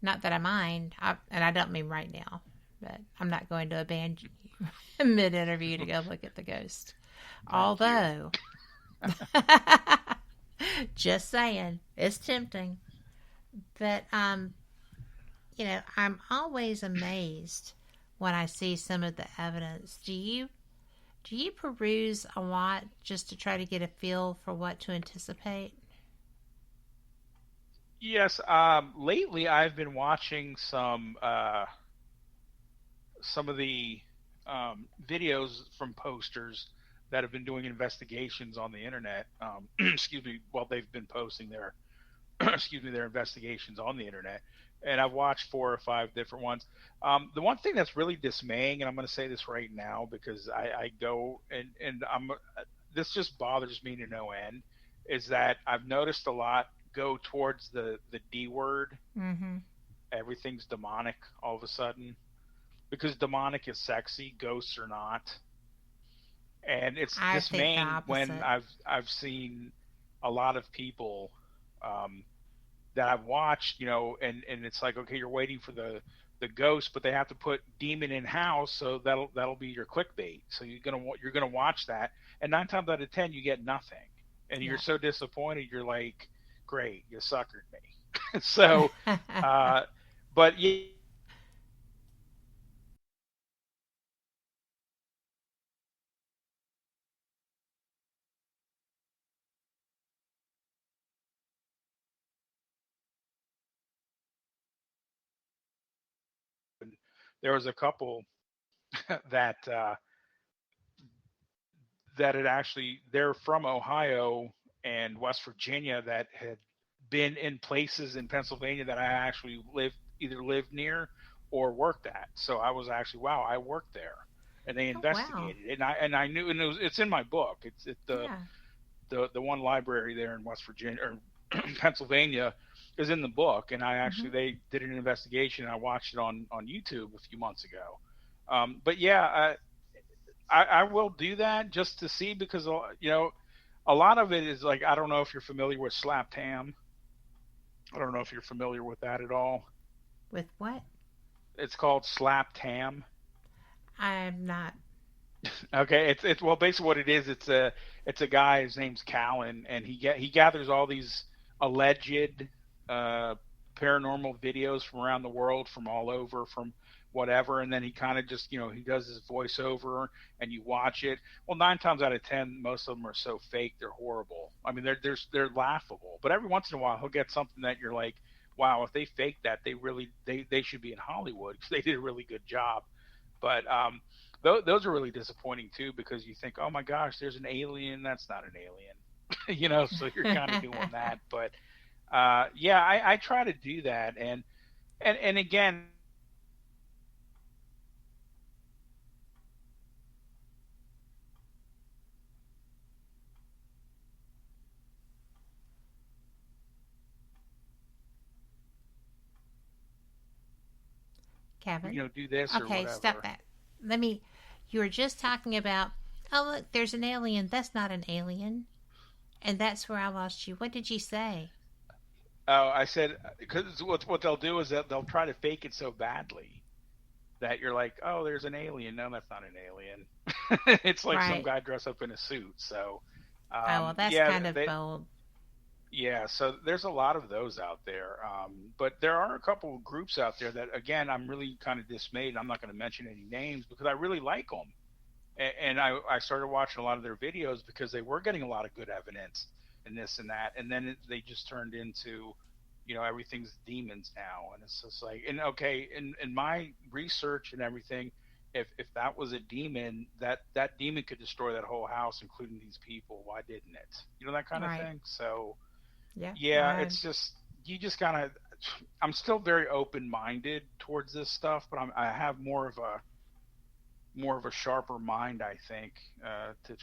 not that I mind, and I don't mean right now, but I'm not going to abandon you mid-interview to go look at the ghost. Although, just saying, it's tempting. But, you know, I'm always amazed when I see some of the evidence. Do you peruse a lot just to try to get a feel for what to anticipate? Yes. Lately, I've been watching some of the videos from posters that have been doing investigations on the internet. Excuse me. Well, they've been posting their their investigations on the internet, and I've watched 4 or 5 different ones. The one thing that's really dismaying, and I'm going to say this right now because I go and this just bothers me to no end, is that I've noticed a lot go towards the D word. Mm-hmm. Everything's demonic all of a sudden, because demonic is sexy, ghosts are not. And it's dismaying when I've seen a lot of people that I've watched, you know, and it's like, okay, you're waiting for the ghost, but they have to put demon in house, so that'll be your clickbait. So you're gonna watch that, and 9 times out of 10 you get nothing, and you're so disappointed. You're like, great, you suckered me. So, but yeah. There was a couple that had actually, they're from Ohio and West Virginia, that had been in places in Pennsylvania that I actually either lived near or worked at. So I was actually, wow, I worked there, and they investigated it, and I knew, and it's in my book. It's the one library there in West Virginia or Pennsylvania is in the book, and I actually they did an investigation, and I watched it on YouTube a few months ago. But yeah, I will do that just to see, because, you know, a lot of it is like, I don't know if you're familiar with slapped ham. I don't know if you're familiar with that at all. With what? It's called slapped ham. I'm not. Okay, it's well, basically what it is, it's a guy, his name's Killen, and he gathers all these alleged paranormal videos from around the world, from all over, from whatever, and then he kind of just, you know, he does his voiceover, and you watch it. Well, 9 times out of 10, most of them are so fake, they're horrible. I mean, they're laughable. But every once in a while, he'll get something that you're like, wow, if they faked that, they should be in Hollywood, because they did a really good job. But those are really disappointing too, because you think, oh my gosh, there's an alien. That's not an alien. You know, so you're kind of doing that. But yeah, I try to do that, and again, Kevin, you know, do this or whatever. Okay, stop that. You were just talking about, oh look, there's an alien. That's not an alien. And that's where I lost you. What did you say? Oh, I said, because what they'll do is that they'll try to fake it so badly that you're like, oh, there's an alien. No, that's not an alien. It's like some guy dressed up in a suit. So, oh, well, that's kind of bold. Yeah, so there's a lot of those out there. But there are a couple of groups out there that, again, I'm really kind of dismayed. I'm not going to mention any names because I really like them. And I started watching a lot of their videos because they were getting a lot of good evidence and this and that. And then they just turned into everything's demons now. And it's just like, and okay, in my research and everything, if that was a demon, that demon could destroy that whole house, including these people. Why didn't it? That kind of thing. So yeah, it's just, you just gotta, I'm still very open-minded towards this stuff, but I have more of a sharper mind, I think, to.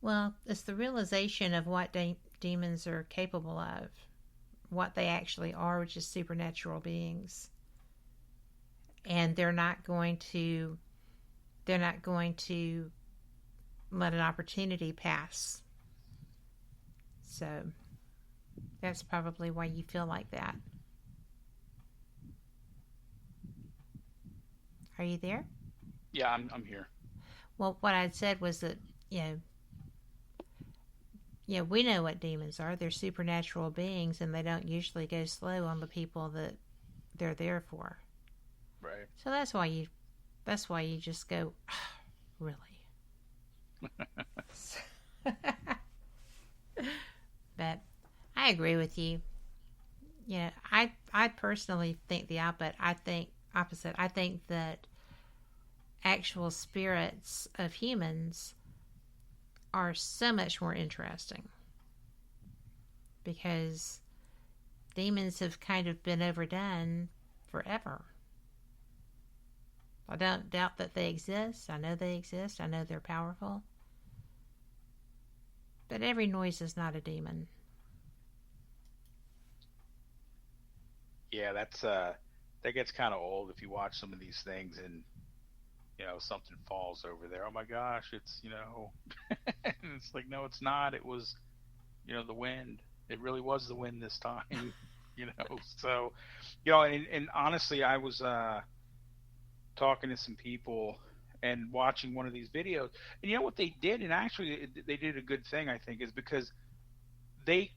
Well, it's the realization of what demons are capable of, what they actually are, which is supernatural beings. And they're not going to let an opportunity pass. So that's probably why you feel like that. Are you there? Yeah, I'm here. Well, what I said was that, we know what demons are. They're supernatural beings, and they don't usually go slow on the people that they're there for. Right. So that's why you just go, really? But I agree with you. I personally think the opposite. I think that actual spirits of humans are so much more interesting, because demons have kind of been overdone forever. I don't doubt that they exist. I know they exist. I know they're powerful. But every noise is not a demon. Yeah, that gets kind of old if you watch some of these things and something falls over there. Oh my gosh, it's it's like, no, it's not. It was the wind. It really was the wind this time. So and honestly, I was talking to some people and watching one of these videos, and what they did, and actually they did a good thing, I think, is because the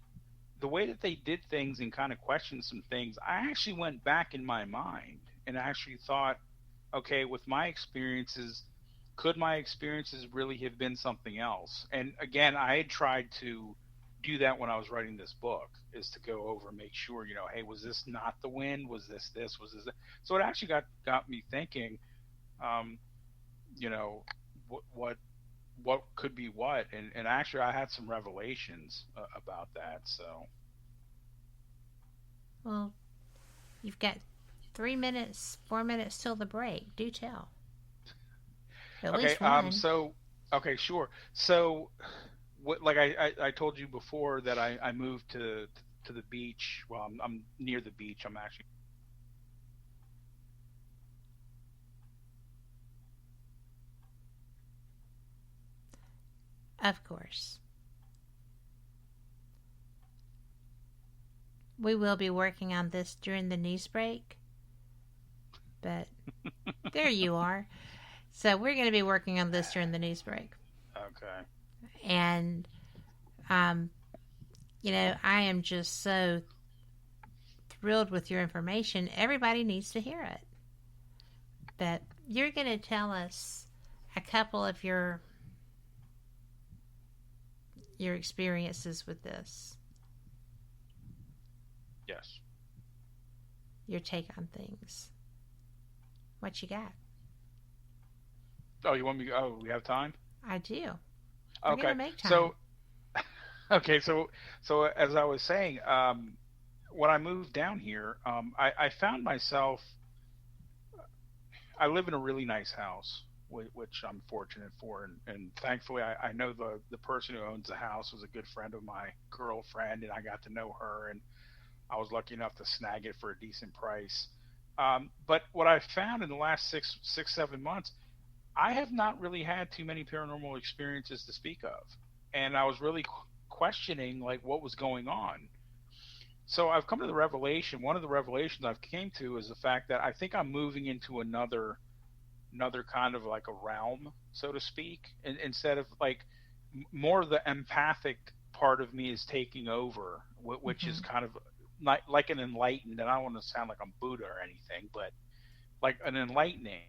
way that they did things and kind of questioned some things, I actually went back in my mind and actually thought, okay, with my experiences, could my experiences really have been something else? And again, I had tried to do that when I was writing this book, is to go over and make sure, hey, was this not the wind? Was this, was this that? So it actually got me thinking, what could be what? And actually I had some revelations about that. So. Well, you've got 4 minutes till the break. Do tell. At least one. Okay, sure. So, like I told you before that I moved to the beach. Well, I'm near the beach. I'm actually. Of course. We will be working on this during the news break. But there you are. So we're going to be working on this during the news break. Okay. And, I am just so thrilled with your information. Everybody needs to hear it. But you're going to tell us a couple of your experiences with this. Yes. Your take on things. What you got? Oh, you want me? Oh, we have time? I do. Okay. We're gonna make time. So, okay. So as I was saying, when I moved down here, I found myself. I live in a really nice house, which I'm fortunate for, and thankfully, I know the person who owns the house was a good friend of my girlfriend, and I got to know her, and I was lucky enough to snag it for a decent price. But what I found in the last 6-7 months, I have not really had too many paranormal experiences to speak of. And I was really questioning, like, what was going on. So I've come to the revelation, one of the revelations I've came to is the fact that I think I'm moving into another kind of like a realm, so to speak. And instead of like more of the empathic part of me is taking over, which is kind of like an enlightened, and I don't want to sound like I'm Buddha or anything, but like an enlightening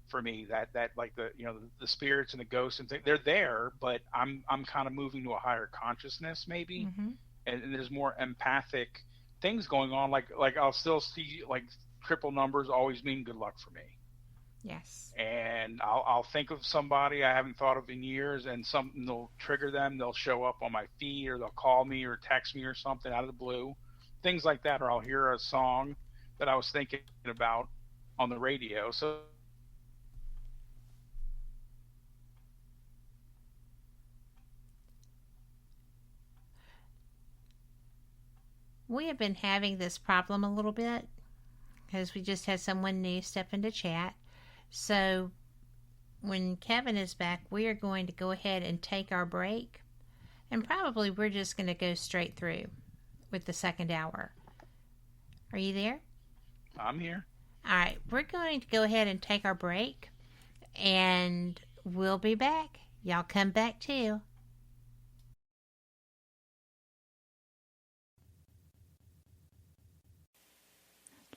for me, that like the spirits and the ghosts and things, they're there, but I'm kind of moving to a higher consciousness maybe. and there's more empathic things going on. Like I'll still see like triple numbers always mean good luck for me. Yes. And I'll think of somebody I haven't thought of in years, and something will trigger them. They'll show up on my feed, or they'll call me or text me or something out of the blue, things like that. Or I'll hear a song that I was thinking about on the radio. So we have been having this problem a little bit because we just had someone new step into chat. So when Kevin is back, we are going to go ahead and take our break. And probably we're just going to go straight through with the second hour. Are you there? I'm here. All right. We're going to go ahead and take our break. And we'll be back. Y'all come back too.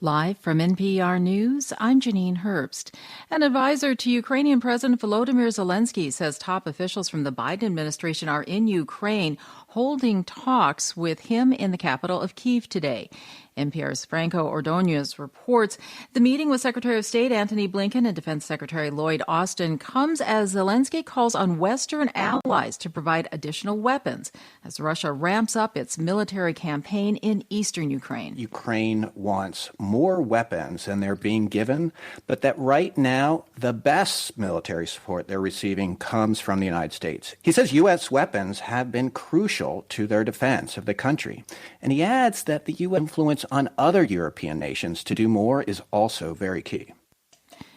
Live from NPR News, I'm Janine Herbst. An advisor to Ukrainian President Volodymyr Zelensky says top officials from the Biden administration are in Ukraine holding talks with him in the capital of Kyiv today. NPR's Franco Ordonez reports the meeting with Secretary of State Antony Blinken and Defense Secretary Lloyd Austin comes as Zelensky calls on Western allies to provide additional weapons as Russia ramps up its military campaign in eastern Ukraine. Ukraine wants more weapons than they're being given, but that right now the best military support they're receiving comes from the United States. He says U.S. weapons have been crucial to their defense of the country. And he adds that the U.S. influence on other European nations to do more is also very key.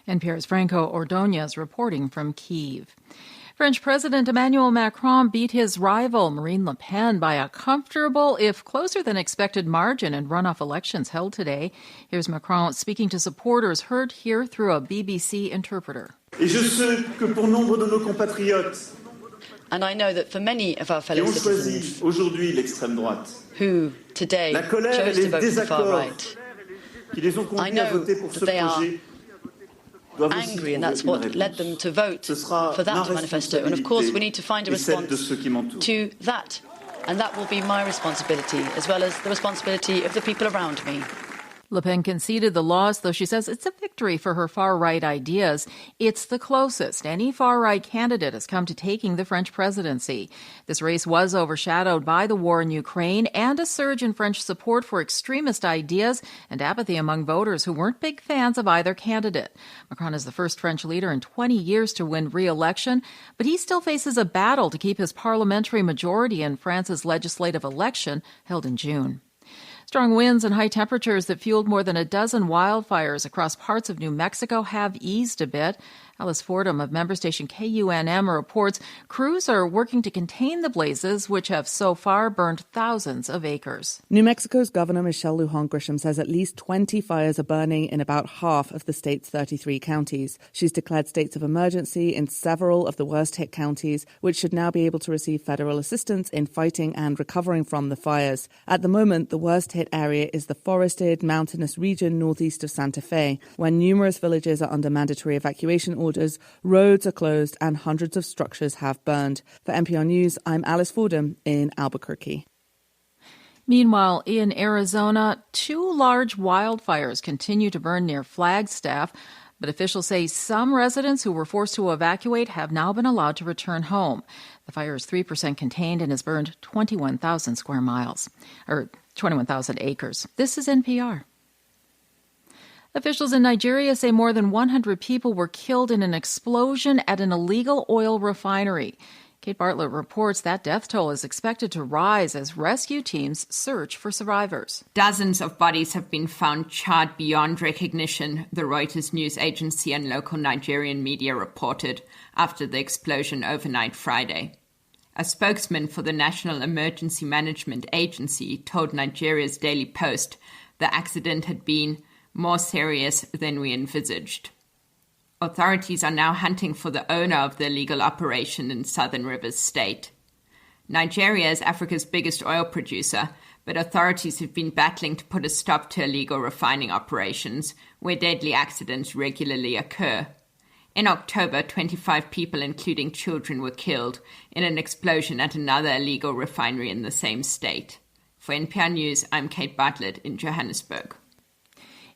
NPR's Franco Ordonez reporting from Kyiv. French President Emmanuel Macron beat his rival Marine Le Pen by a comfortable, if closer than expected, margin in runoff elections held today. Here's Macron speaking to supporters, heard here through a BBC interpreter. And I know that for many of our fellow citizens who today chose to vote for the far right, I know that they are angry, and that's what led them to vote for that manifesto. And of course, we need to find a response to that. And that will be my responsibility, as well as the responsibility of the people around me. Le Pen conceded the loss, though she says it's a victory for her far-right ideas. It's the closest any far-right candidate has come to taking the French presidency. This race was overshadowed by the war in Ukraine and a surge in French support for extremist ideas and apathy among voters who weren't big fans of either candidate. Macron is the first French leader in 20 years to win re-election, but he still faces a battle to keep his parliamentary majority in France's legislative election held in June. Strong winds and high temperatures that fueled more than a dozen wildfires across parts of New Mexico have eased a bit. Alice Fordham of member station KUNM reports crews are working to contain the blazes, which have so far burned thousands of acres. New Mexico's Governor Michelle Lujan Grisham says at least 20 fires are burning in about half of the state's 33 counties. She's declared states of emergency in several of the worst-hit counties, which should now be able to receive federal assistance in fighting and recovering from the fires. At the moment, the worst-hit area is the forested, mountainous region northeast of Santa Fe, where numerous villages are under mandatory evacuation orders, roads are closed, and hundreds of structures have burned. For NPR News, I'm Alice Fordham in Albuquerque. Meanwhile, in Arizona, 2 large wildfires continue to burn near Flagstaff, but officials say some residents who were forced to evacuate have now been allowed to return home. The fire is 3% contained and has burned 21,000 square miles, or 21,000 acres. This is NPR. Officials in Nigeria say more than 100 people were killed in an explosion at an illegal oil refinery. Kate Bartlett reports that death toll is expected to rise as rescue teams search for survivors. Dozens of bodies have been found charred beyond recognition, the Reuters news agency and local Nigerian media reported after the explosion overnight Friday. A spokesman for the National Emergency Management Agency told Nigeria's Daily Post the accident had been more serious than we envisaged. Authorities are now hunting for the owner of the illegal operation in Southern Rivers State. Nigeria is Africa's biggest oil producer, but authorities have been battling to put a stop to illegal refining operations, where deadly accidents regularly occur. In October, 25 people, including children, were killed in an explosion at another illegal refinery in the same state. For NPR News, I'm Kate Bartlett in Johannesburg.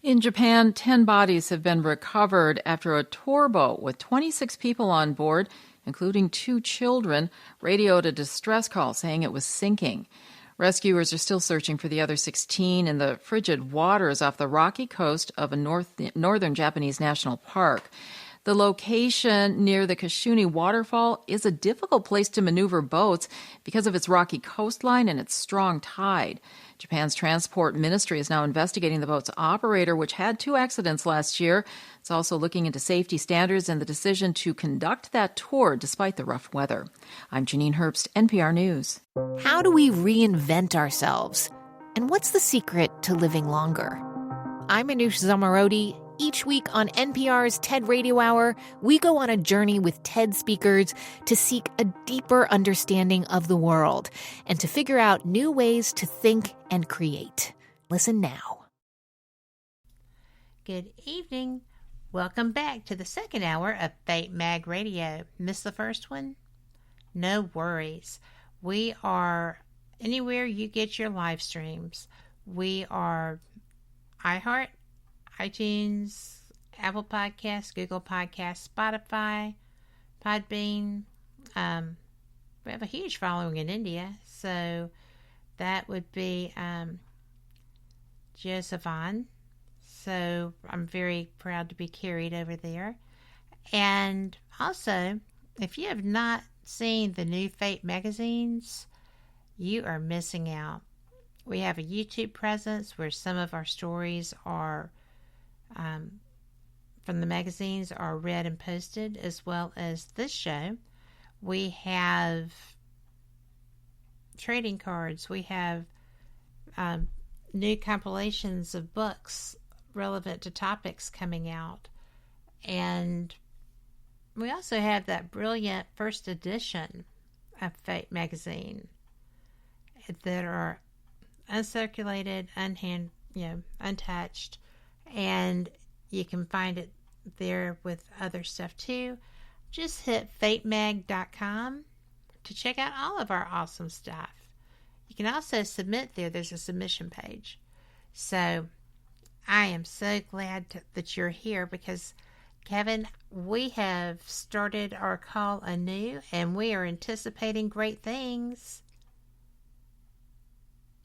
In Japan, 10 bodies have been recovered after a tour boat with 26 people on board, including 2 children, radioed a distress call saying it was sinking. Rescuers are still searching for the other 16 in the frigid waters off the rocky coast of a northern Japanese national park. The location near the Kashuni waterfall is a difficult place to maneuver boats because of its rocky coastline and its strong tide. Japan's transport ministry is now investigating the boat's operator, which had 2 accidents last year. It's also looking into safety standards and the decision to conduct that tour despite the rough weather. I'm Janine Herbst, NPR News. How do we reinvent ourselves? And what's the secret to living longer? I'm Anoush Zamarodi. Each week on NPR's TED Radio Hour, we go on a journey with TED speakers to seek a deeper understanding of the world and to figure out new ways to think and create. Listen now. Good evening. Welcome back to the second hour of Fate Mag Radio. Missed the first one? No worries. We are anywhere you get your live streams. We are iHeart, iTunes, Apple Podcasts, Google Podcasts, Spotify, Podbean. We have a huge following in India, so that would be Josephan. So I'm very proud to be carried over there. And also, if you have not seen the new Fate magazines, you are missing out. We have a YouTube presence where some of our stories are from the magazines are read and posted, as well as this show. We have trading cards. We have new compilations of books relevant to topics coming out. And we also have that brilliant first edition of Fate magazine that are uncirculated, untouched, and you can find it there with other stuff too. Just hit fatemag.com to check out all of our awesome stuff. You can also submit there. There's a submission page. So I am so glad that you're here because, Kevin, we have started our call anew and we are anticipating great things.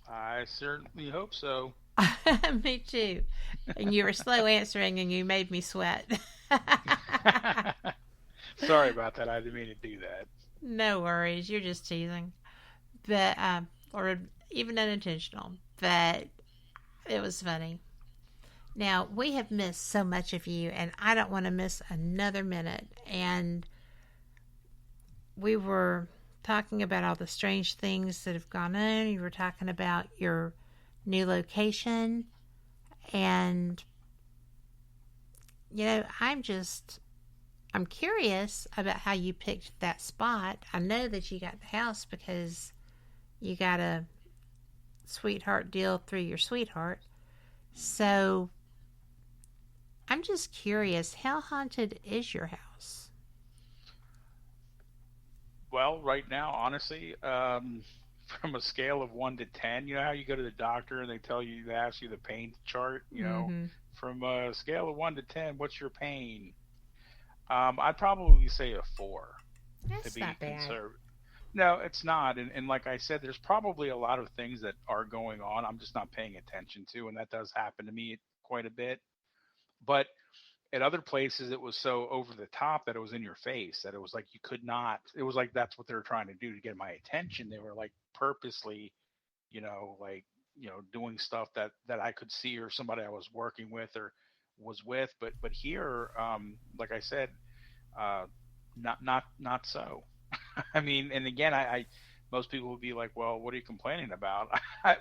I certainly hope so. Me too. And you were slow answering and you made me sweat. Sorry about that. I didn't mean to do that. No worries. You're just teasing. But, or even unintentional. But it was funny. Now, we have missed so much of you and I don't want to miss another minute. And we were talking about all the strange things that have gone on. You were talking about your new location, and I'm curious about how you picked that spot. I know that you got the house because you got a sweetheart deal through your sweetheart. So I'm just curious, how haunted is your house? Well, right now, honestly, from a scale of 1 to 10, you know how you go to the doctor and they ask you the pain chart, from a scale of 1 to 10, what's your pain? I'd probably say a 4. That's not bad. No, it's not. And like I said, there's probably a lot of things that are going on I'm just not paying attention to, and that does happen to me quite a bit. But at other places, it was so over the top that it was in your face, that it was like you could not. It was like that's what they were trying to do to get my attention. They were like purposely, doing stuff that I could see, or somebody I was working with or was with. But here, like I said, not so. I mean, and again, I most people would be like, well, what are you complaining about?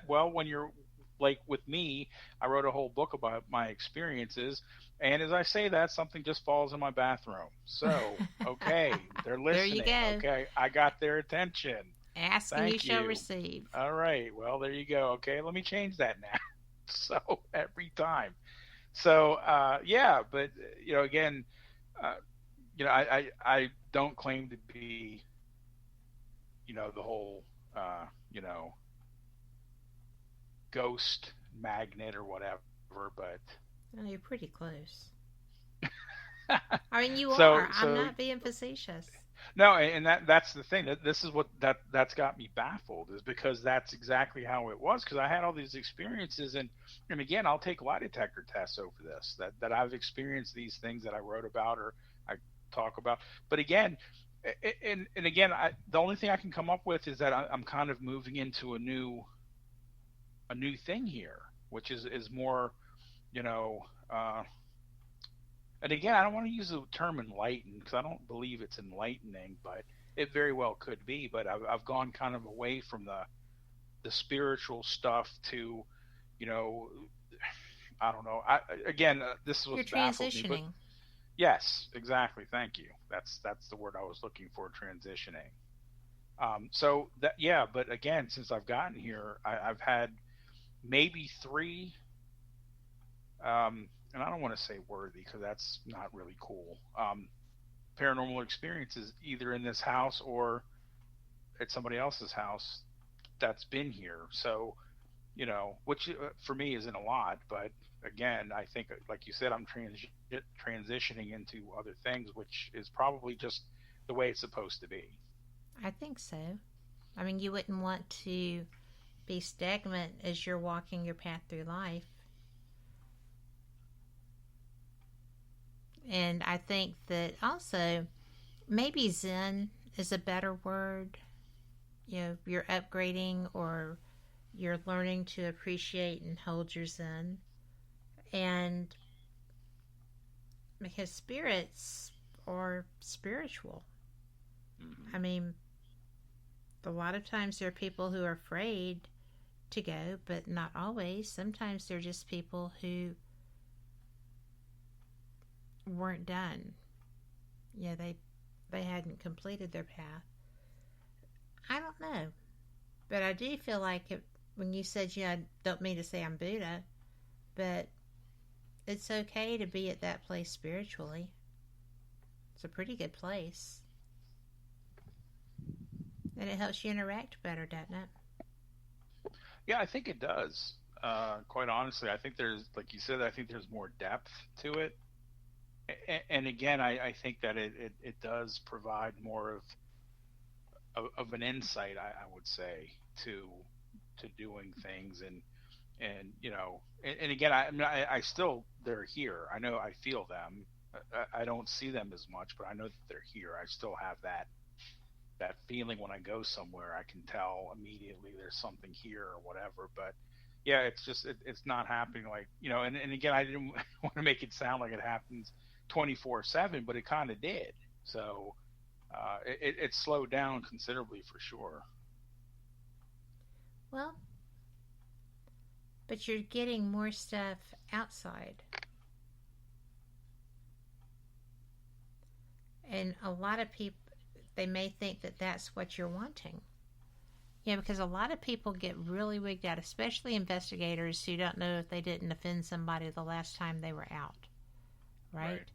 Well, when you're like with me, I wrote a whole book about my experiences. And as I say that, something just falls in my bathroom. So, okay, they're listening. There you go. Okay, I got their attention. Ask and you shall receive. All right, well, there you go. Okay, let me change that now. So, every time. So, yeah, but, again, I don't claim to be, the whole, ghost magnet or whatever, but oh, you're pretty close. I mean, you are. I'm not being facetious. No, and that's the thing. This is what that's got me baffled, is because that's exactly how it was. Because I had all these experiences, and again, I'll take lie detector tests over this. That I've experienced these things that I wrote about or I talk about. But again, and again, the only thing I can come up with is that I'm kind of moving into a new thing here, which is more, you know. And again, I don't want to use the term enlightened because I don't believe it's enlightening, but it very well could be. But I've gone kind of away from the spiritual stuff to, you know, I don't know. This was baffled me. But yes, exactly. Thank you. That's the word I was looking for. Transitioning. So that, yeah, but again, since I've gotten here, I've had maybe 3. And I don't want to say worthy because that's not really cool. Paranormal experiences either in this house or at somebody else's house that's been here. So, you know, which for me isn't a lot, but again, I think, like you said, I'm transitioning into other things, which is probably just the way it's supposed to be. I think so. I mean, you wouldn't want to be stagnant as you're walking your path through life. And I think that also maybe Zen is a better word. You know, you're upgrading or you're learning to appreciate and hold your Zen. And because spirits are spiritual. I mean, a lot of times there are people who are afraid to go, but not always. Sometimes they're just people who weren't done. Yeah, they hadn't completed their path. I don't know, but I do feel like when you said, I don't mean to say I'm Buddha, but it's okay to be at that place spiritually. It's a pretty good place, and it helps you interact better, doesn't it? Yeah, I think it does. Quite honestly, I think there's, like you said, I think there's more depth to it. And again, I think that it does provide more of an insight, I would say, to doing things, and you know, and again, I still, they're here. I know I feel them. I don't see them as much, but I know that they're here. I still have that feeling when I go somewhere. I can tell immediately there's something here or whatever. But yeah, it's just it's not happening, like, you know. And again, I didn't want to make it sound like it happens 24/7, but it kind of did. So it slowed down considerably for sure. Well, but you're getting more stuff outside. And a lot of people, they may think that that's what you're wanting. Yeah, because a lot of people get really wigged out, especially investigators who don't know if they didn't offend somebody the last time they were out. Right?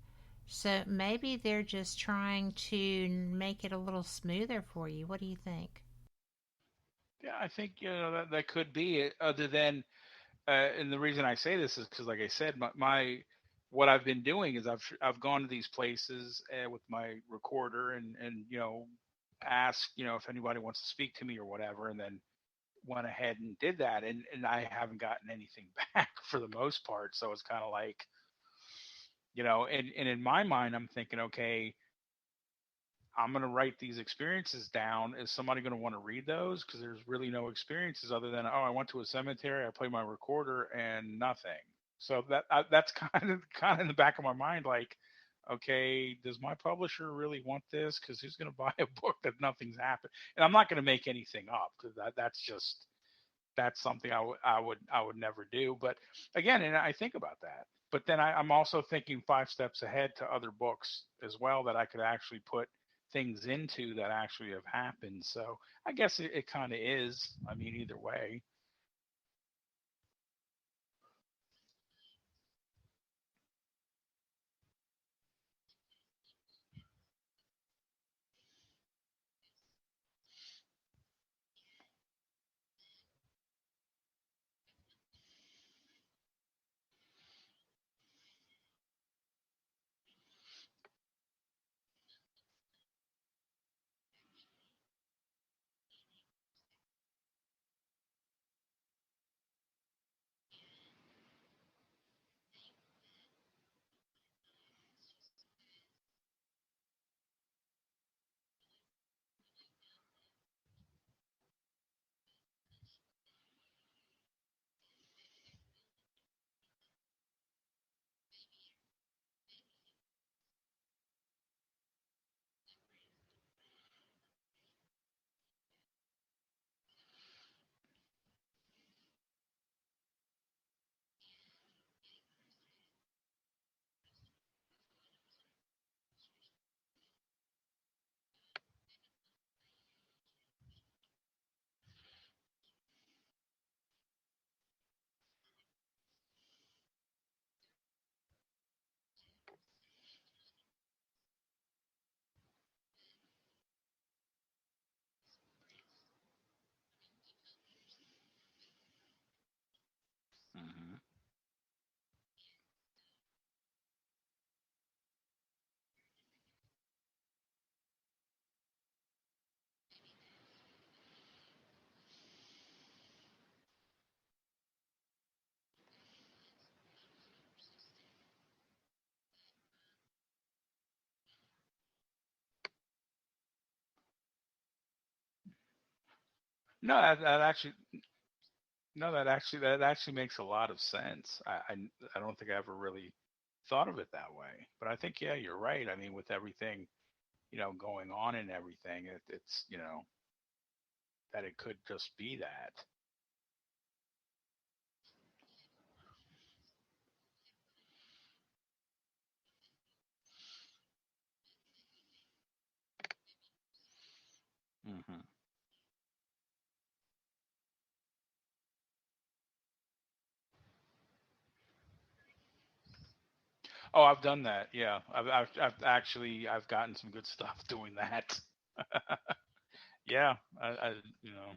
So maybe they're just trying to make it a little smoother for you. What do you think? Yeah, I think, you know, that could be it. Other than, and the reason I say this is because, like I said, my what I've been doing is I've gone to these places with my recorder and you know, asked, you know, if anybody wants to speak to me or whatever, and then went ahead and did that, and I haven't gotten anything back for the most part. So it's kind of like, you know, and in my mind, I'm thinking, okay, I'm going to write these experiences down. Is somebody going to want to read those? Because there's really no experiences other than, oh, I went to a cemetery, I played my recorder, and nothing. So that's kind of in the back of my mind, like, okay, does my publisher really want this? Because who's going to buy a book that nothing's happened? And I'm not going to make anything up, because that's something I would never do. But again, and I think about that. But then I'm also thinking 5 steps ahead to other books as well that I could actually put things into that actually have happened. So I guess it kind of is. I mean, either way. No, that actually no, that actually makes a lot of sense. I don't think I ever really thought of it that way, but I think yeah, you're right. I mean, with everything going on and everything, it's that it could just be that. Hmm. Oh, I've done that. Yeah, I've gotten some good stuff doing that. Yeah, I you know.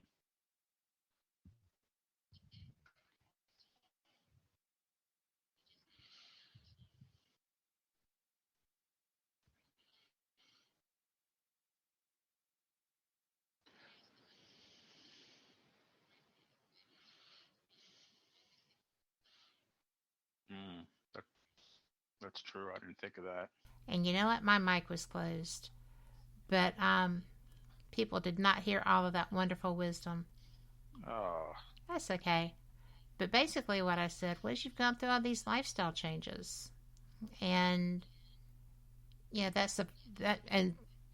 Mm, that, that's true. I didn't think of that. And you know what? My mic was closed. But people did not hear all of that wonderful wisdom. Oh. That's okay. But basically what I said was you've gone through all these lifestyle changes. And yeah, and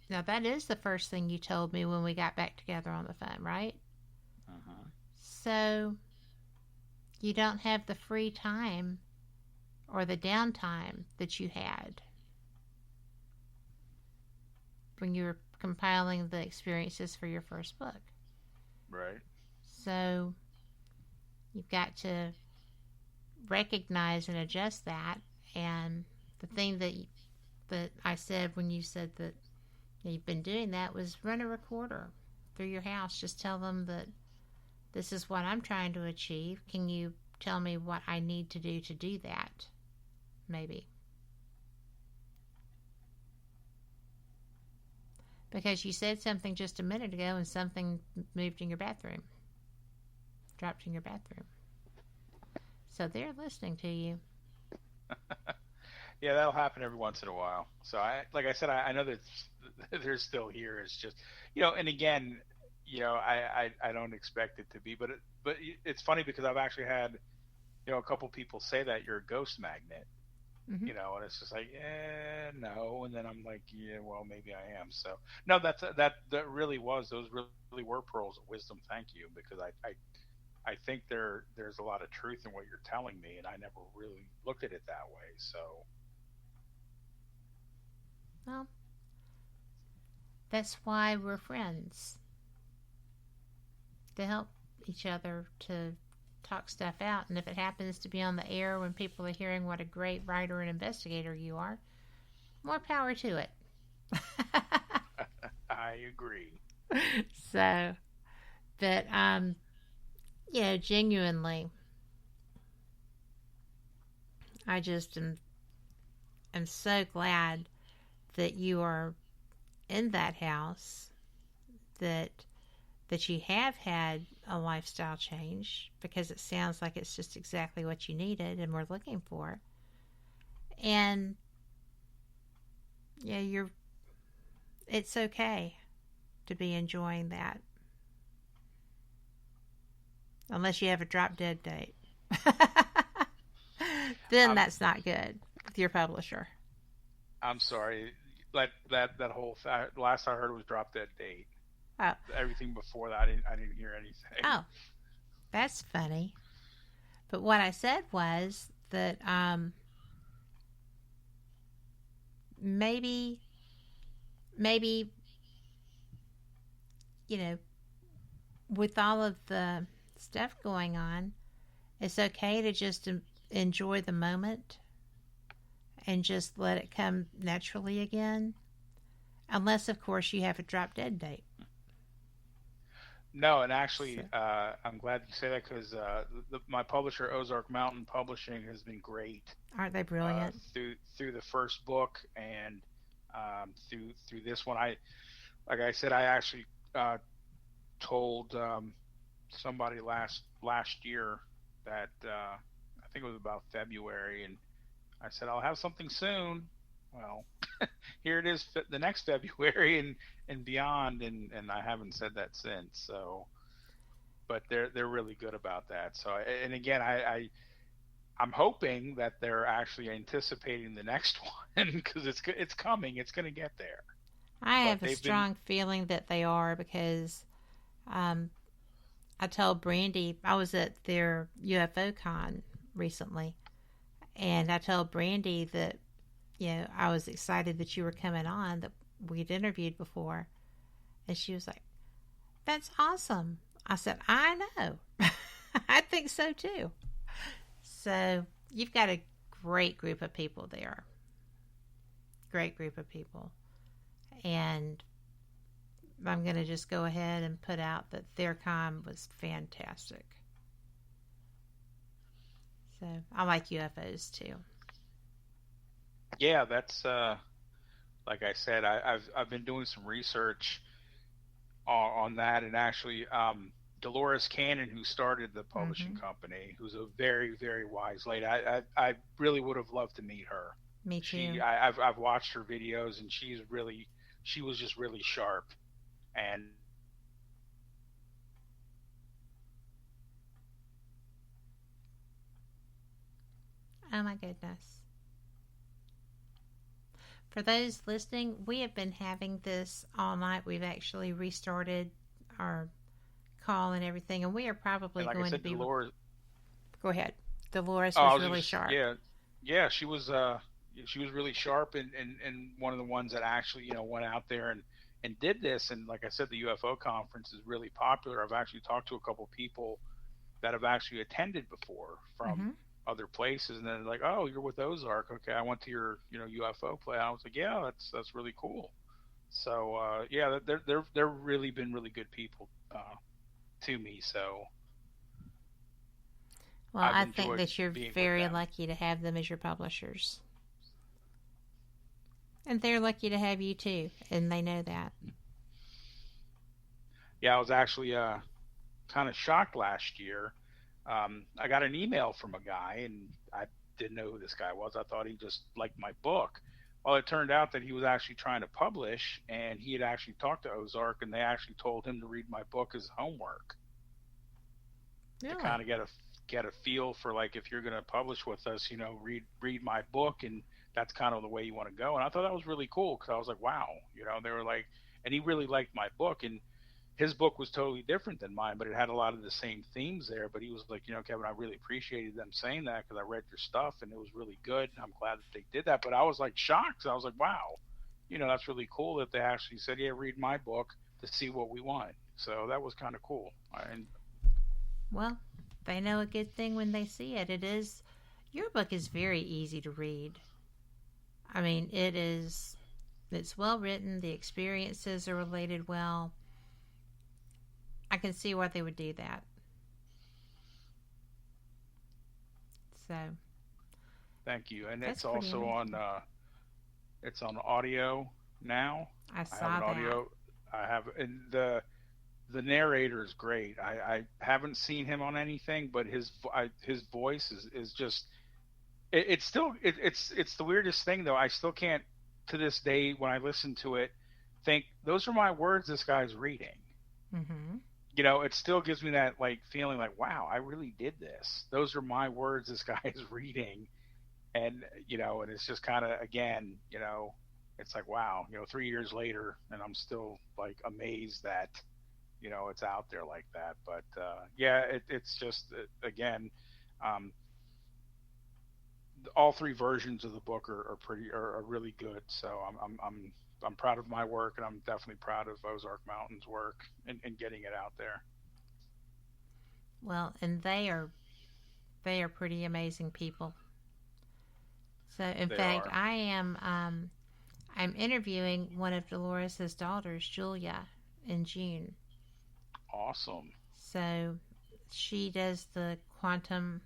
now that is the first thing you told me when we got back together on the phone, right? Uh-huh. So you don't have the free time or the downtime that you had when you were compiling the experiences for your first book. Right. So you've got to recognize and adjust that. And the thing that I said when you said that you've been doing that was run a recorder through your house. Just tell them that this is what I'm trying to achieve. Can you tell me what I need to do that? Maybe. Because you said something just a minute ago and something moved in your bathroom. Dropped in your bathroom. So they're listening to you. Yeah, that'll happen every once in a while. So like I said, I know that they're still here. It's just, and again, I don't expect it to be, but it's funny because I've actually had, a couple people say that you're a ghost magnet, Mm-hmm. and it's just like, no. And then I'm like, yeah, well, maybe I am. So no, that really was, those really were pearls of wisdom. Thank you. Because I think there's a lot of truth in what you're telling me, and I never really looked at it that way. So. Well, that's why we're friends. To help each other to talk stuff out. And if it happens to be on the air when people are hearing what a great writer and investigator you are, more power to it. I agree. So, but, genuinely, I just am so glad that you are in that house, that you have had a lifestyle change, because it sounds like it's just exactly what you needed and were looking for. And yeah, it's okay to be enjoying that. Unless you have a drop dead date. Then that's not good with your publisher. I'm sorry. That whole last I heard was drop dead date. Oh. Everything before that, I didn't hear anything. Oh, that's funny. But what I said was that maybe, with all of the stuff going on, it's okay to just enjoy the moment and just let it come naturally again. Unless, of course, you have a drop dead date. No, and actually, I'm glad you say that, because my publisher, Ozark Mountain Publishing, has been great. Aren't they brilliant? Through the first book and through this one, like I said, I actually told somebody last year that I think it was about February, and I said I'll have something soon. Well, here it is, the next February and beyond, and I haven't said that since. So but they're really good about that. So, and again, I'm hoping that they're actually anticipating the next one because it's coming. It's going to get there. I have a strong feeling that they are because I told Brandy, I was at their UFO con recently, and I told Brandy that, I was excited that you were coming on, that we'd interviewed before. And she was like, "That's awesome." I said, "I know." I think so too. So you've got a great group of people there. Great group of people. And I'm going to just go ahead and put out that their con was fantastic. So I like UFOs too. Yeah, that's like I said, I've been doing some research on that, and actually Dolores Cannon, who started the publishing company, who's a very, very wise lady. I really would have loved to meet her. Me too. I've watched her videos, and she was just really sharp. And oh my goodness. For those listening, we have been having this all night. We've actually restarted our call and everything, and we are probably going to be. Dolores, go ahead. Dolores was really sharp. Yeah, she was really sharp, and one of the ones that actually went out there and did this. And like I said, the UFO conference is really popular. I've actually talked to a couple people that have actually attended before from other places, and then they're like, "Oh, you're with Ozark. Okay, I went to your UFO play." I was like, "Yeah, that's really cool." So yeah, they're really been really good people to me. So well, I think that you're very lucky to have them as your publishers. And they're lucky to have you too, and they know that. Yeah, I was actually kind of shocked last year. I got an email from a guy, and I didn't know who this guy was. I thought he just liked my book. Well, it turned out that he was actually trying to publish, and he had actually talked to Ozark, and they actually told him to read my book as homework. Really? To kind of get a feel for, like, if you're going to publish with us, read my book, and that's kind of the way you want to go. And I thought that was really cool because I was like, wow, they were like, and he really liked my book, and his book was totally different than mine, but it had a lot of the same themes there. But he was like, Kevin, I really appreciated them saying that because I read your stuff and it was really good. And I'm glad that they did that. But I was like shocked. I was like, wow, that's really cool that they actually said, yeah, read my book to see what we want. So that was kind of cool. Well, they know a good thing when they see it. Your book is very easy to read. I mean, it's well written. The experiences are related well. I can see why they would do that. So. Thank you. And it's also on audio now. I saw that. Audio. I have, and the narrator is great. I haven't seen him on anything, but his voice is just. It's the weirdest thing though. I still can't, to this day, when I listen to it, think those are my words this guy's reading. Mm-hmm. It still gives me that feeling like, wow, I really did this. Those are my words this guy is reading. And, and it's just kind of, again, it's like, wow, 3 years later, and I'm still amazed that, it's out there like that. But yeah, it's just, again, all three versions of the book are really good. So I'm proud of my work, and I'm definitely proud of Ozark Mountain's work in getting it out there. Well, and they are pretty amazing people. So, in fact, I am I'm interviewing one of Dolores' daughters, Julia, in June. Awesome. So, she does the quantum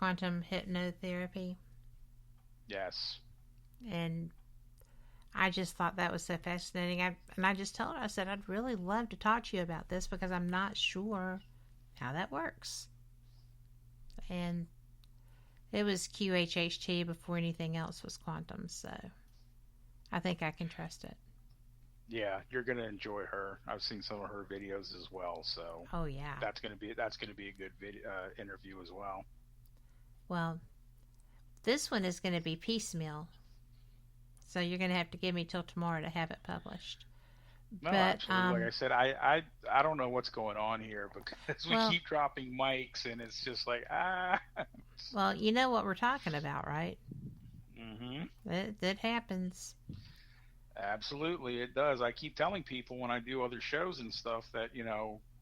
hypnotherapy. Yes. And I just thought that was so fascinating. I just told her, I said, I'd really love to talk to you about this because I'm not sure how that works. And it was QHHT before anything else was quantum, so I think I can trust it. Yeah, you're gonna enjoy her. I've seen some of her videos as well, so Oh yeah. that's gonna be a good interview as well. Well, this one is going to be piecemeal, so you're going to have to give me till tomorrow to have it published. No, But absolutely. Like I said, I don't know what's going on here because we keep dropping mics, and it's just like Well, you know what we're talking about, right? Mm-hmm. It happens. Absolutely, it does. I keep telling people when I do other shows and stuff that,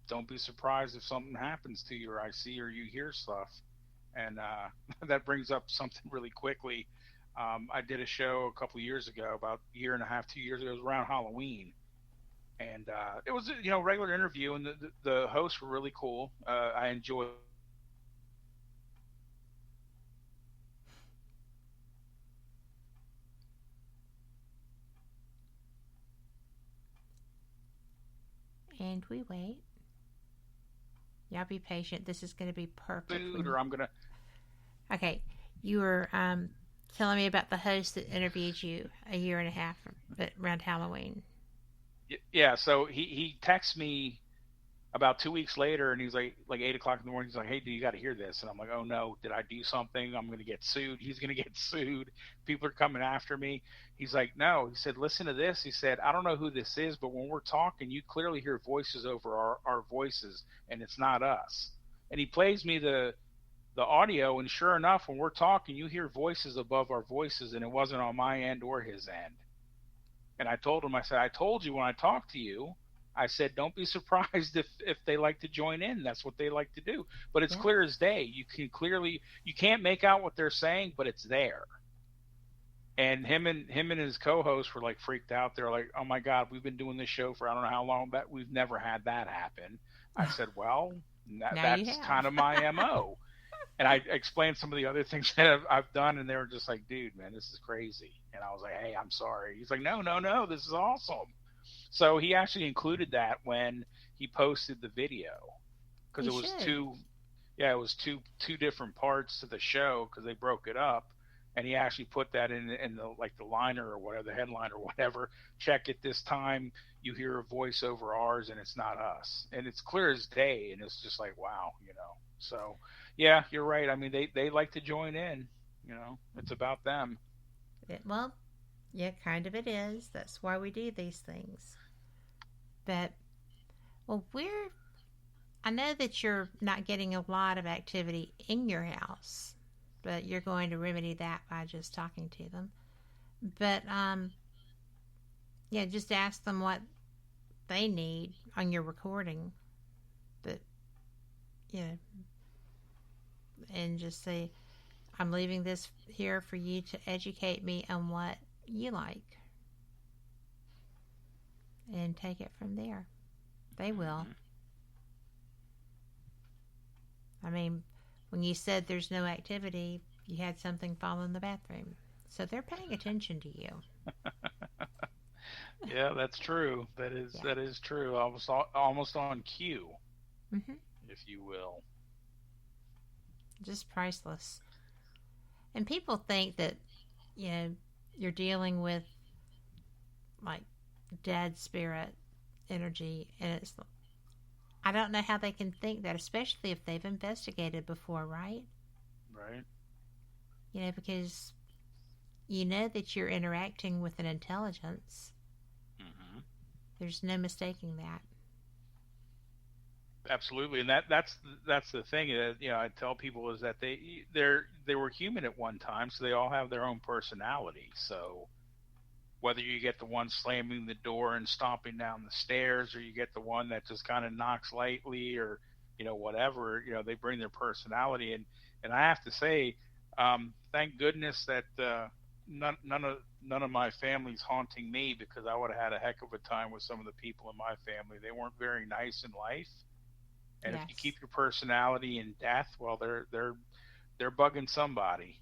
don't be surprised if something happens to you, or I see or you hear stuff. And that brings up something really quickly. I did a show a couple of years ago, about a year and a half, 2 years ago. It was around Halloween. And it was a regular interview, and the hosts were really cool. I enjoyed And we wait. Y'all be patient. This is going to be perfect. food, or I'm going to... Okay. You were telling me about the host that interviewed you a year and a half around Halloween. Yeah, so he texts me about 2 weeks later, and he's like 8 o'clock in the morning. He's like, "Hey, dude, you got to hear this." And I'm like, "Oh no, did I do something? I'm going to get sued." He's going to get sued. People are coming after me. He's like, "No." He said, "Listen to this." He said, "I don't know who this is, but when we're talking, you clearly hear voices over our voices, and it's not us." And he plays me the audio, and sure enough, when we're talking, you hear voices above our voices, and it wasn't on my end or his end. And I told him, I said, "I told you when I talked to you, I said, don't be surprised if they like to join in. That's what they like to do." But it's clear as day. You can't make out what they're saying, but it's there. And him and his co-host were like freaked out. They're like, "Oh my God, we've been doing this show for I don't know how long, but we've never had that happen." I said, "Well, that's kind of my MO." And I explained some of the other things that I've done, and they were just like, "Dude, man, this is crazy." And I was like, "Hey, I'm sorry." He's like, No, this is awesome." So he actually included that when he posted the video, because it was two different parts to the show, because they broke it up, and he actually put that in the liner or whatever, the headline or whatever. "Check it this time. You hear a voice over ours, and it's not us." And it's clear as day, and it's just like, wow, So yeah, you're right. I mean, they like to join in. It's about them. Yeah, kind of it is. That's why we do these things. But, I know that you're not getting a lot of activity in your house, but you're going to remedy that by just talking to them. But, just ask them what they need on your recording. But, and just say, "I'm leaving this here for you to educate me on what you like." And take it from there. They will. I mean, when you said there's no activity, you had something fall in the bathroom. So they're paying attention to you. Yeah, that's true. That is true. Almost on cue, if you will. Just priceless. And people think that, you're dealing with like dead spirit energy, and I don't know how they can think that, especially if they've investigated before, right? Right. Because that you're interacting with an intelligence. There's no mistaking that. Absolutely, and that's the thing that I tell people is that they were human at one time, so they all have their own personality. So whether you get the one slamming the door and stomping down the stairs, or you get the one that just kind of knocks lightly, or whatever, they bring their personality. And I have to say, thank goodness that none of my family's haunting me, because I would have had a heck of a time with some of the people in my family. They weren't very nice in life. And if you keep your personality in death, well, they're bugging somebody.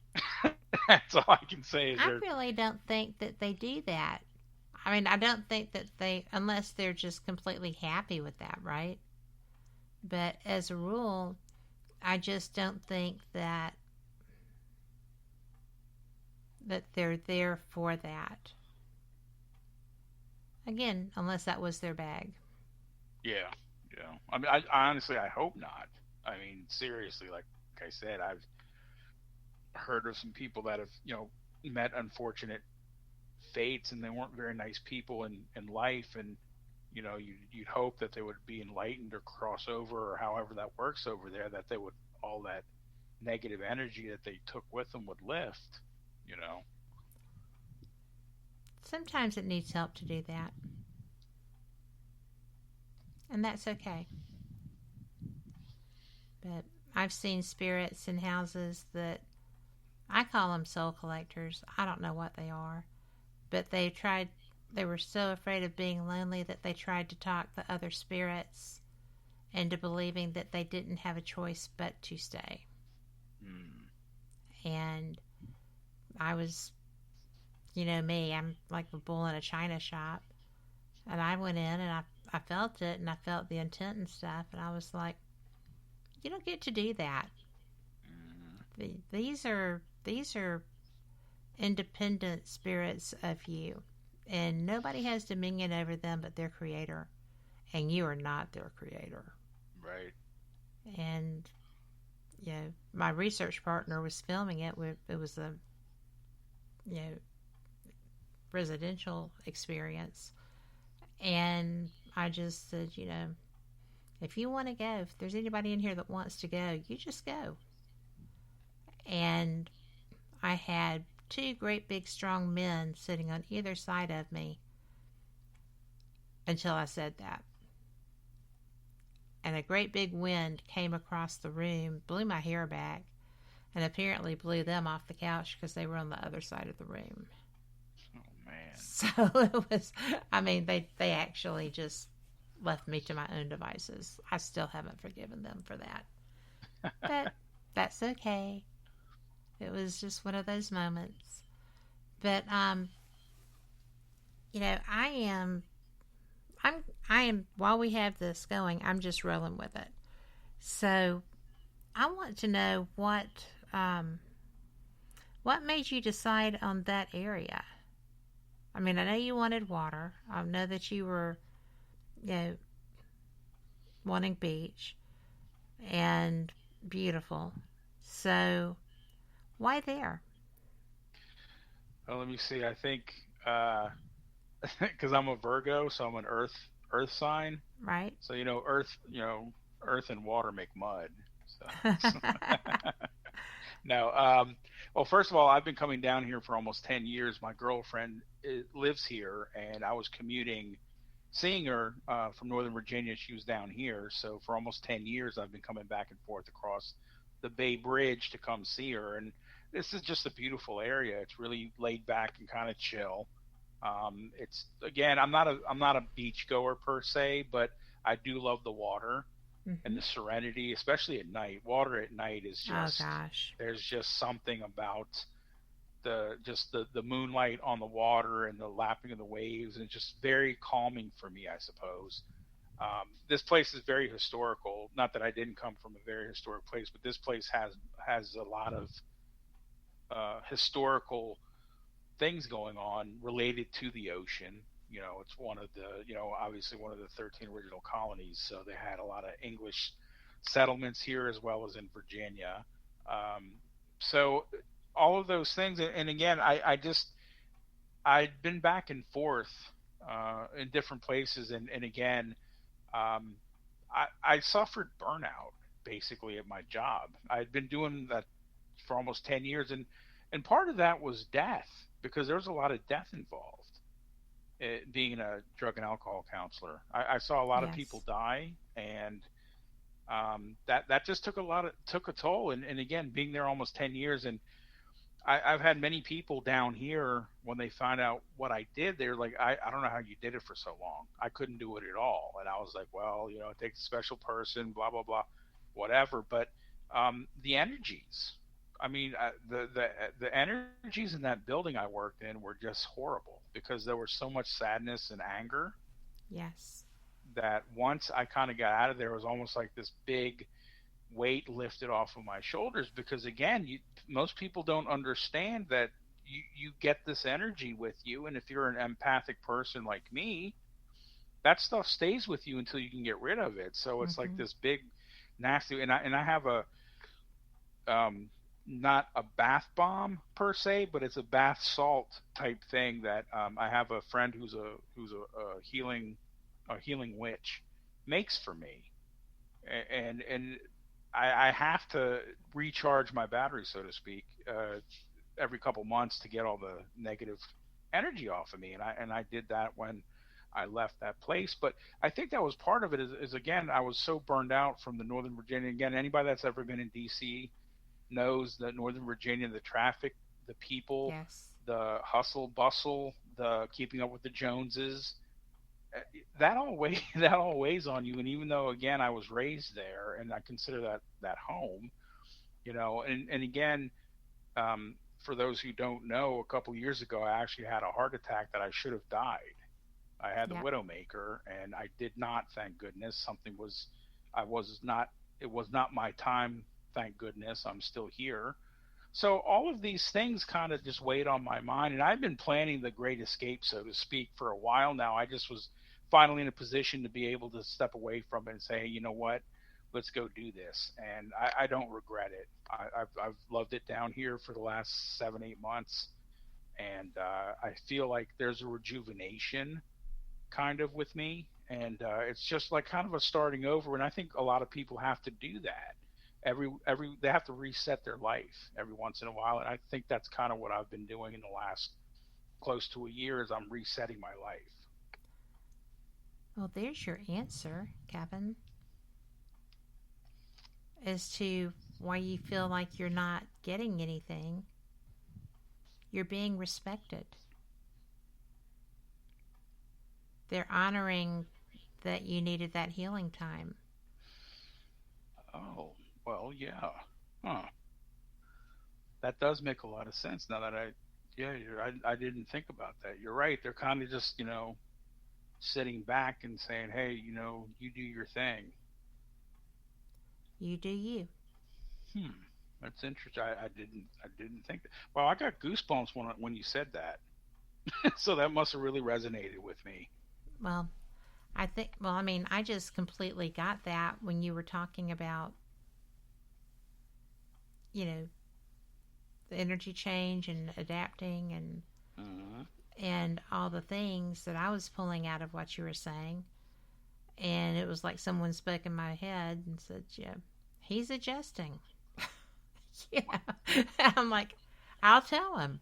That's all I can say. I really don't think that they do that. I mean, I don't think that unless they're just completely happy with that, right? But as a rule, I just don't think that they're there for that. Again, unless that was their bag. Yeah. I mean, I honestly, I hope not. I mean, seriously, like I said, I've heard of some people that have, met unfortunate fates, and they weren't very nice people in life, and you'd hope that they would be enlightened or cross over, or however that works over there, that they would, all that negative energy that they took with them would lift. Sometimes it needs help to do that, and that's okay. But I've seen spirits in houses that I call them soul collectors. I don't know what they are, but they were so afraid of being lonely that they tried to talk the other spirits into believing that they didn't have a choice but to stay. And I was, me, I'm like the bull in a china shop. And I went in and I felt it, and I felt the intent and stuff, and I was like, you don't get to do that. These are independent spirits of you, and nobody has dominion over them but their creator, and you are not their creator. Right. And my research partner was filming it. It was a residential experience, and I just said, if you want to go, if there's anybody in here that wants to go, you just go. And I had two great big strong men sitting on either side of me until I said that. And a great big wind came across the room, blew my hair back, and apparently blew them off the couch because they were on the other side of the room. Oh, man. So it was, they actually just left me to my own devices. I still haven't forgiven them for that. But that's okay. It was just one of those moments. But, I am, while we have this going, I'm just rolling with it. So I want to know what made you decide on that area? I mean, I know you wanted water. I know that you were, wanting beach and beautiful. So why there? Well, let me see. I think because I'm a Virgo, so I'm an earth sign. Right. So earth and water make mud. So. No. Well, first of all, I've been coming down here for almost 10 years. My girlfriend lives here, and I was commuting, seeing her from Northern Virginia. She was down here, so for almost 10 years, I've been coming back and forth across the Bay Bridge to come see her. And this is just a beautiful area. It's really laid back and kind of chill. It's, again, I'm not a beach goer per se, but I do love the water. Mm-hmm. And the serenity, especially at night. Water at night is just, oh gosh, there's just something about the moonlight on the water and the lapping of the waves, and just very calming for me, I suppose. This place is very historical. Not that I didn't come from a very historic place, but this place has a lot of historical things going on related to the ocean. It's one of the, obviously one of the 13 original colonies. So they had a lot of English settlements here as well as in Virginia. So all of those things. And again, I'd been back and forth in different places. And again, I suffered burnout basically at my job. I'd been doing that for almost 10 years. And part of that was death, because there was a lot of death involved. Being a drug and alcohol counselor, I saw a lot of people die, and that just took a toll. And again, being there almost 10 years, and I've had many people down here, when they find out what I did, they're like, I don't know how you did it for so long. I couldn't do it at all. And I was like, well, it takes a special person, blah blah blah, whatever. But the energies. I mean, the energies in that building I worked in were just horrible, because there was so much sadness and anger. Yes. That once I kind of got out of there, it was almost like this big weight lifted off of my shoulders, because again, most people don't understand that you get this energy with you, and if you're an empathic person like me, that stuff stays with you until you can get rid of it. So it's like this big nasty, and I have a not a bath bomb per se, but it's a bath salt type thing that I have a friend who's a healing witch makes for me, and I have to recharge my battery, so to speak, every couple months to get all the negative energy off of me, and I did that when I left that place. But I think that was part of it. Is again, I was so burned out from the Northern Virginia. Again, anybody that's ever been in D.C. knows that Northern Virginia, the traffic, the people, the hustle bustle, the keeping up with the Joneses, that all weighs on you. And even though, again, I was raised there and I consider that home, and again, for those who don't know, a couple years ago, I actually had a heart attack that I should have died. I had the Widowmaker, and I did not, thank goodness. It was not my time, thank goodness. I'm still here. So all of these things kind of just weighed on my mind, and I've been planning the Great Escape, so to speak, for a while now. I just was finally in a position to be able to step away from it and say, you know what, let's go do this. And I don't regret it. I've loved it down here for the last 7-8 months, and I feel like there's a rejuvenation kind of with me, and it's just like kind of a starting over. And I think a lot of people have to do that. They have to reset their life every once in a while, and I think that's kind of what I've been doing in the last close to a year. Is I'm resetting my life. Well, there's your answer, Kevin, as to why you feel like you're not getting anything. You're being respected. They're honoring that you needed that healing time. Oh, well, yeah. Huh. That does make a lot of sense now that I didn't think about that. You're right. They're kind of just, sitting back and saying, hey, you do your thing. You do you. That's interesting. I didn't think that. Well, I got goosebumps when you said that. So that must have really resonated with me. Well, I just completely got that when you were talking about, the energy change and adapting and all the things that I was pulling out of what you were saying. And it was like someone spoke in my head and said, yeah, he's adjusting. Yeah. I'm like, I'll tell him.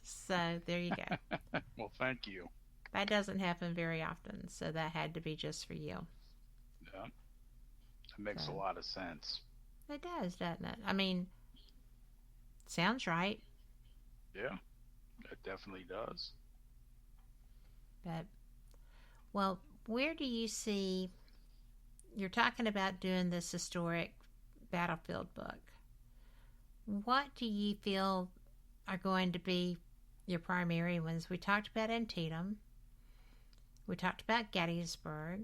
So there you go. Well, thank you. That doesn't happen very often, so that had to be just for you. Yeah. That makes a lot of sense. It does, doesn't it? I mean, sounds right. Yeah, it definitely does. But, well, where do you see, you're talking about doing this historic battlefield book. What do you feel are going to be your primary ones? We talked about Antietam. We talked about Gettysburg.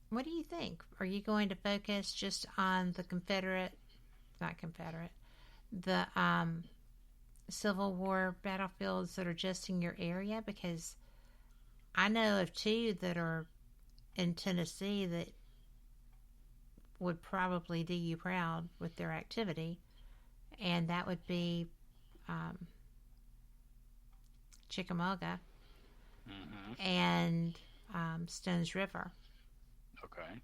What do you think? Are you going to focus just on the the Civil War battlefields that are just in your area? Because I know of two that are in Tennessee that would probably do you proud with their activity, and that would be Chickamauga and Stones River. Okay.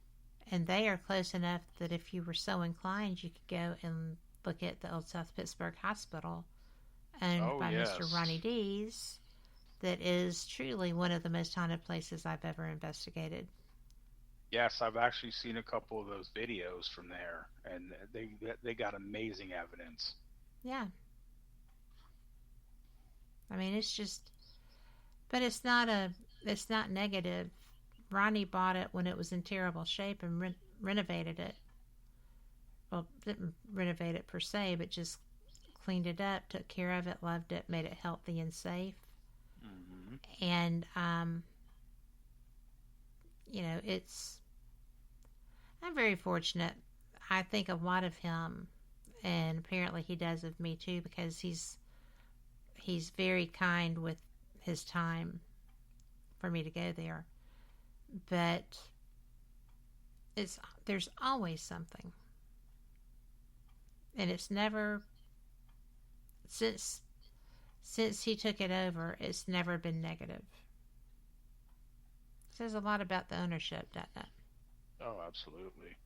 And they are close enough that if you were so inclined, you could go and look at the old South Pittsburgh Hospital owned by Mr. Ronnie Dees. That is truly one of the most haunted places I've ever investigated. Yes, I've actually seen a couple of those videos from there, and they got amazing evidence. Yeah. I mean, it's just, but it's not negative. Ronnie bought it when it was in terrible shape and renovated it. Well, didn't renovate it per se, but just cleaned it up, took care of it, loved it, made it healthy and safe. Mm-hmm. And, I'm very fortunate. I think a lot of him and apparently he does of me too, because he's very kind with his time for me to go there. But there's always something, and it's never, since he took it over, it's never been negative. It says a lot about the ownership, doesn't it? Oh, absolutely.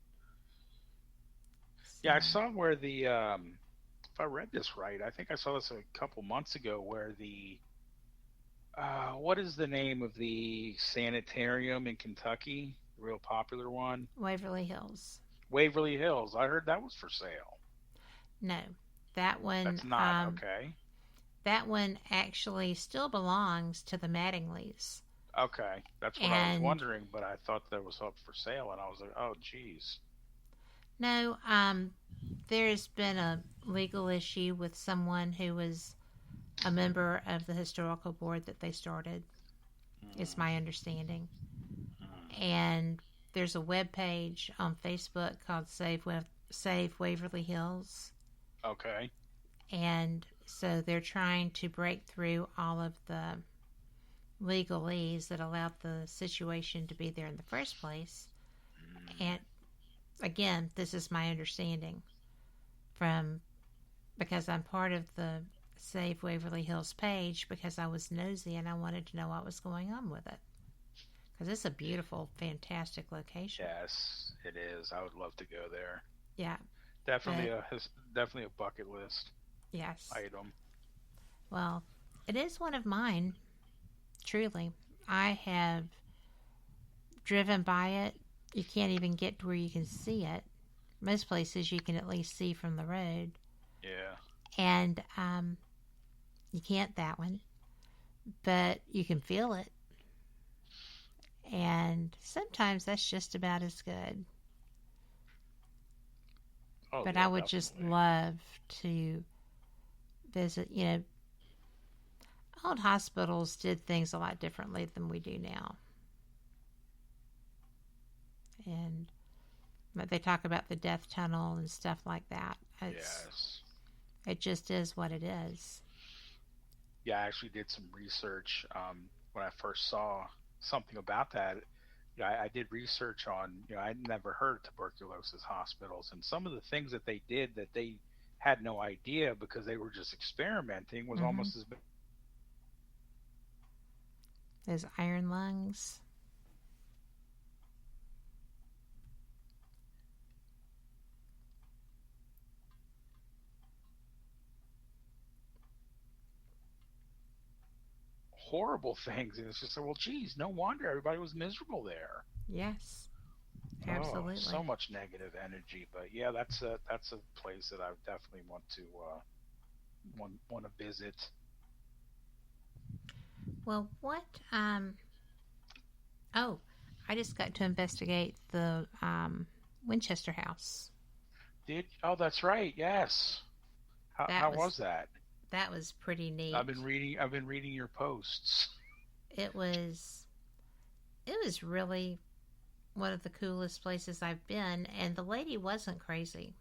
Yeah, I saw where the, if I read this right, I think I saw this a couple months ago, where the, what is the name of the sanitarium in Kentucky? The real popular one? Waverly Hills. Waverly Hills. I heard that was for sale. No, that one. That's not, okay. That one actually still belongs to the Mattingleys. Okay, that's what I was wondering, but I thought that was up for sale, and I was like, oh, geez. No, there's been a legal issue with someone who was a member of the historical board that they started. It's my understanding. And there's a web page on Facebook called Save Waverly Hills. Okay. And so they're trying to break through all of the legalese that allowed the situation to be there in the first place. And again, this is my understanding because I'm part of the Save Waverly Hills page, because I was nosy and I wanted to know what was going on with it. Because it's a beautiful, fantastic location. Yes, it is. I would love to go there. Yeah. Definitely a bucket list. Yes. Item. Well, it is one of mine. Truly. I have driven by it. You can't even get to where you can see it. Most places you can at least see from the road. Yeah. And you can't that one. But you can feel it. And sometimes that's just about as good. Oh, but yeah, I would just love to visit. Old hospitals did things a lot differently than we do now. And they talk about the death tunnel and stuff like that. Yes. It just is what it is. Yeah, I actually did some research when I first saw something about that. I did research on, I'd never heard of tuberculosis hospitals, and some of the things that they did that they had no idea because they were just experimenting was almost as bad. Those iron lungs. Horrible things, and it's just like, well, geez, no wonder everybody was miserable there. Yes, absolutely. Oh, so much negative energy, but yeah, that's a place that I definitely want to visit. Well, what? Oh, I just got to investigate the Winchester House. Oh, that's right. Yes. How was that? That was pretty neat. I've been reading your posts. It was really one of the coolest places I've been, and the lady wasn't crazy.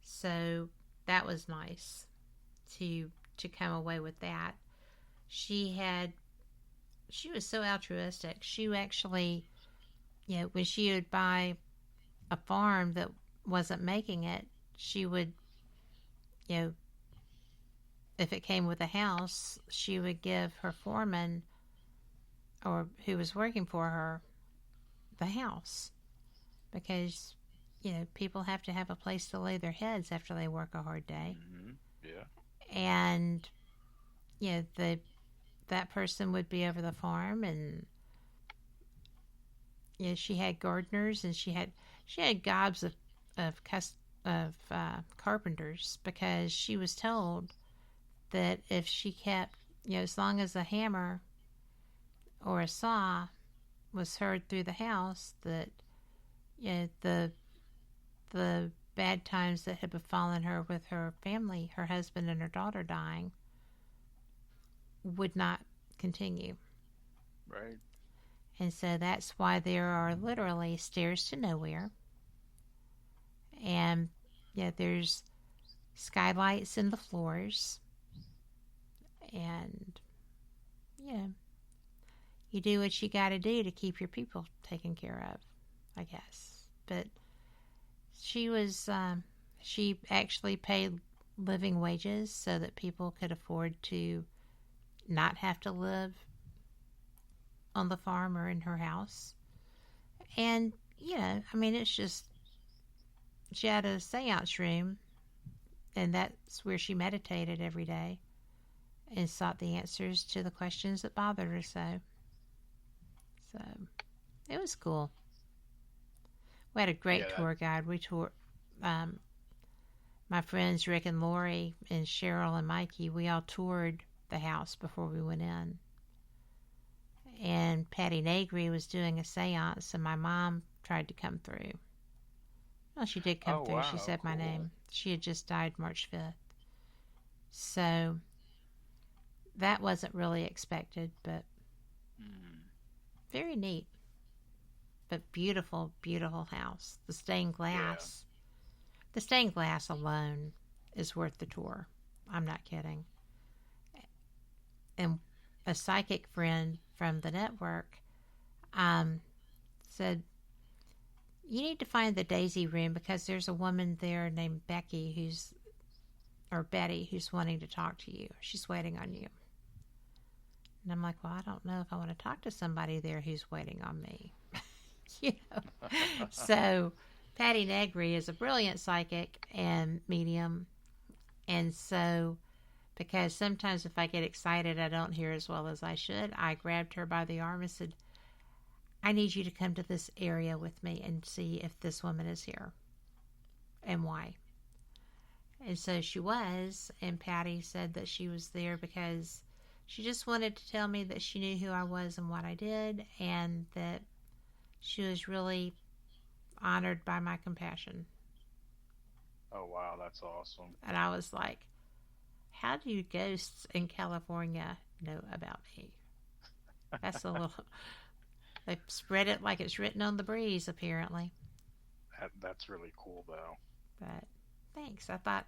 So that was nice to come away with that. She was so altruistic. She actually, when she would buy a farm that wasn't making it, she would, if it came with a house, she would give her foreman or who was working for her the house, because people have to have a place to lay their heads after they work a hard day. Yeah. And that person would be over the farm, and she had gardeners, and she had gobs of carpenters, because she was told that if she kept, as long as a hammer or a saw was heard through the house, that the bad times that had befallen her with her family, her husband and her daughter dying, would not continue. Right. And so that's why there are literally stairs to nowhere. And yeah, there's skylights in the floors, and you do what you got to do to keep your people taken care of, I guess. But she actually paid living wages so that people could afford to not have to live on the farm or in her house. And, it's just, she had a seance room, and that's where she meditated every day and sought the answers to the questions that bothered her so. So, it was cool. We had a great tour guide. We toured, my friends Rick and Lori and Cheryl and Mikey, we all toured the house before we went in. And Patty Negri was doing a seance, and my mom tried to come through. Well, she did come through. Wow, she said my name. She had just died March 5th. So that wasn't really expected, but very neat. But beautiful, beautiful house. The stained glass. Yeah. The stained glass alone is worth the tour. I'm not kidding. And a psychic friend from the network said, you need to find the Daisy room because there's a woman there named Betty who's wanting to talk to you. She's waiting on you. And I'm like, well, I don't know if I want to talk to somebody there who's waiting on me. So Patty Negri is a brilliant psychic and medium. And so, because sometimes if I get excited, I don't hear as well as I should, I grabbed her by the arm and said, I need you to come to this area with me and see if this woman is here and why. And so she was, and Patty said that she was there because she just wanted to tell me that she knew who I was and what I did, and that she was really honored by my compassion. Oh, wow, that's awesome. And I was like, how do ghosts in California know about me? That's a little... They spread it like it's written on the breeze, apparently. That's really cool, though. But thanks. I thought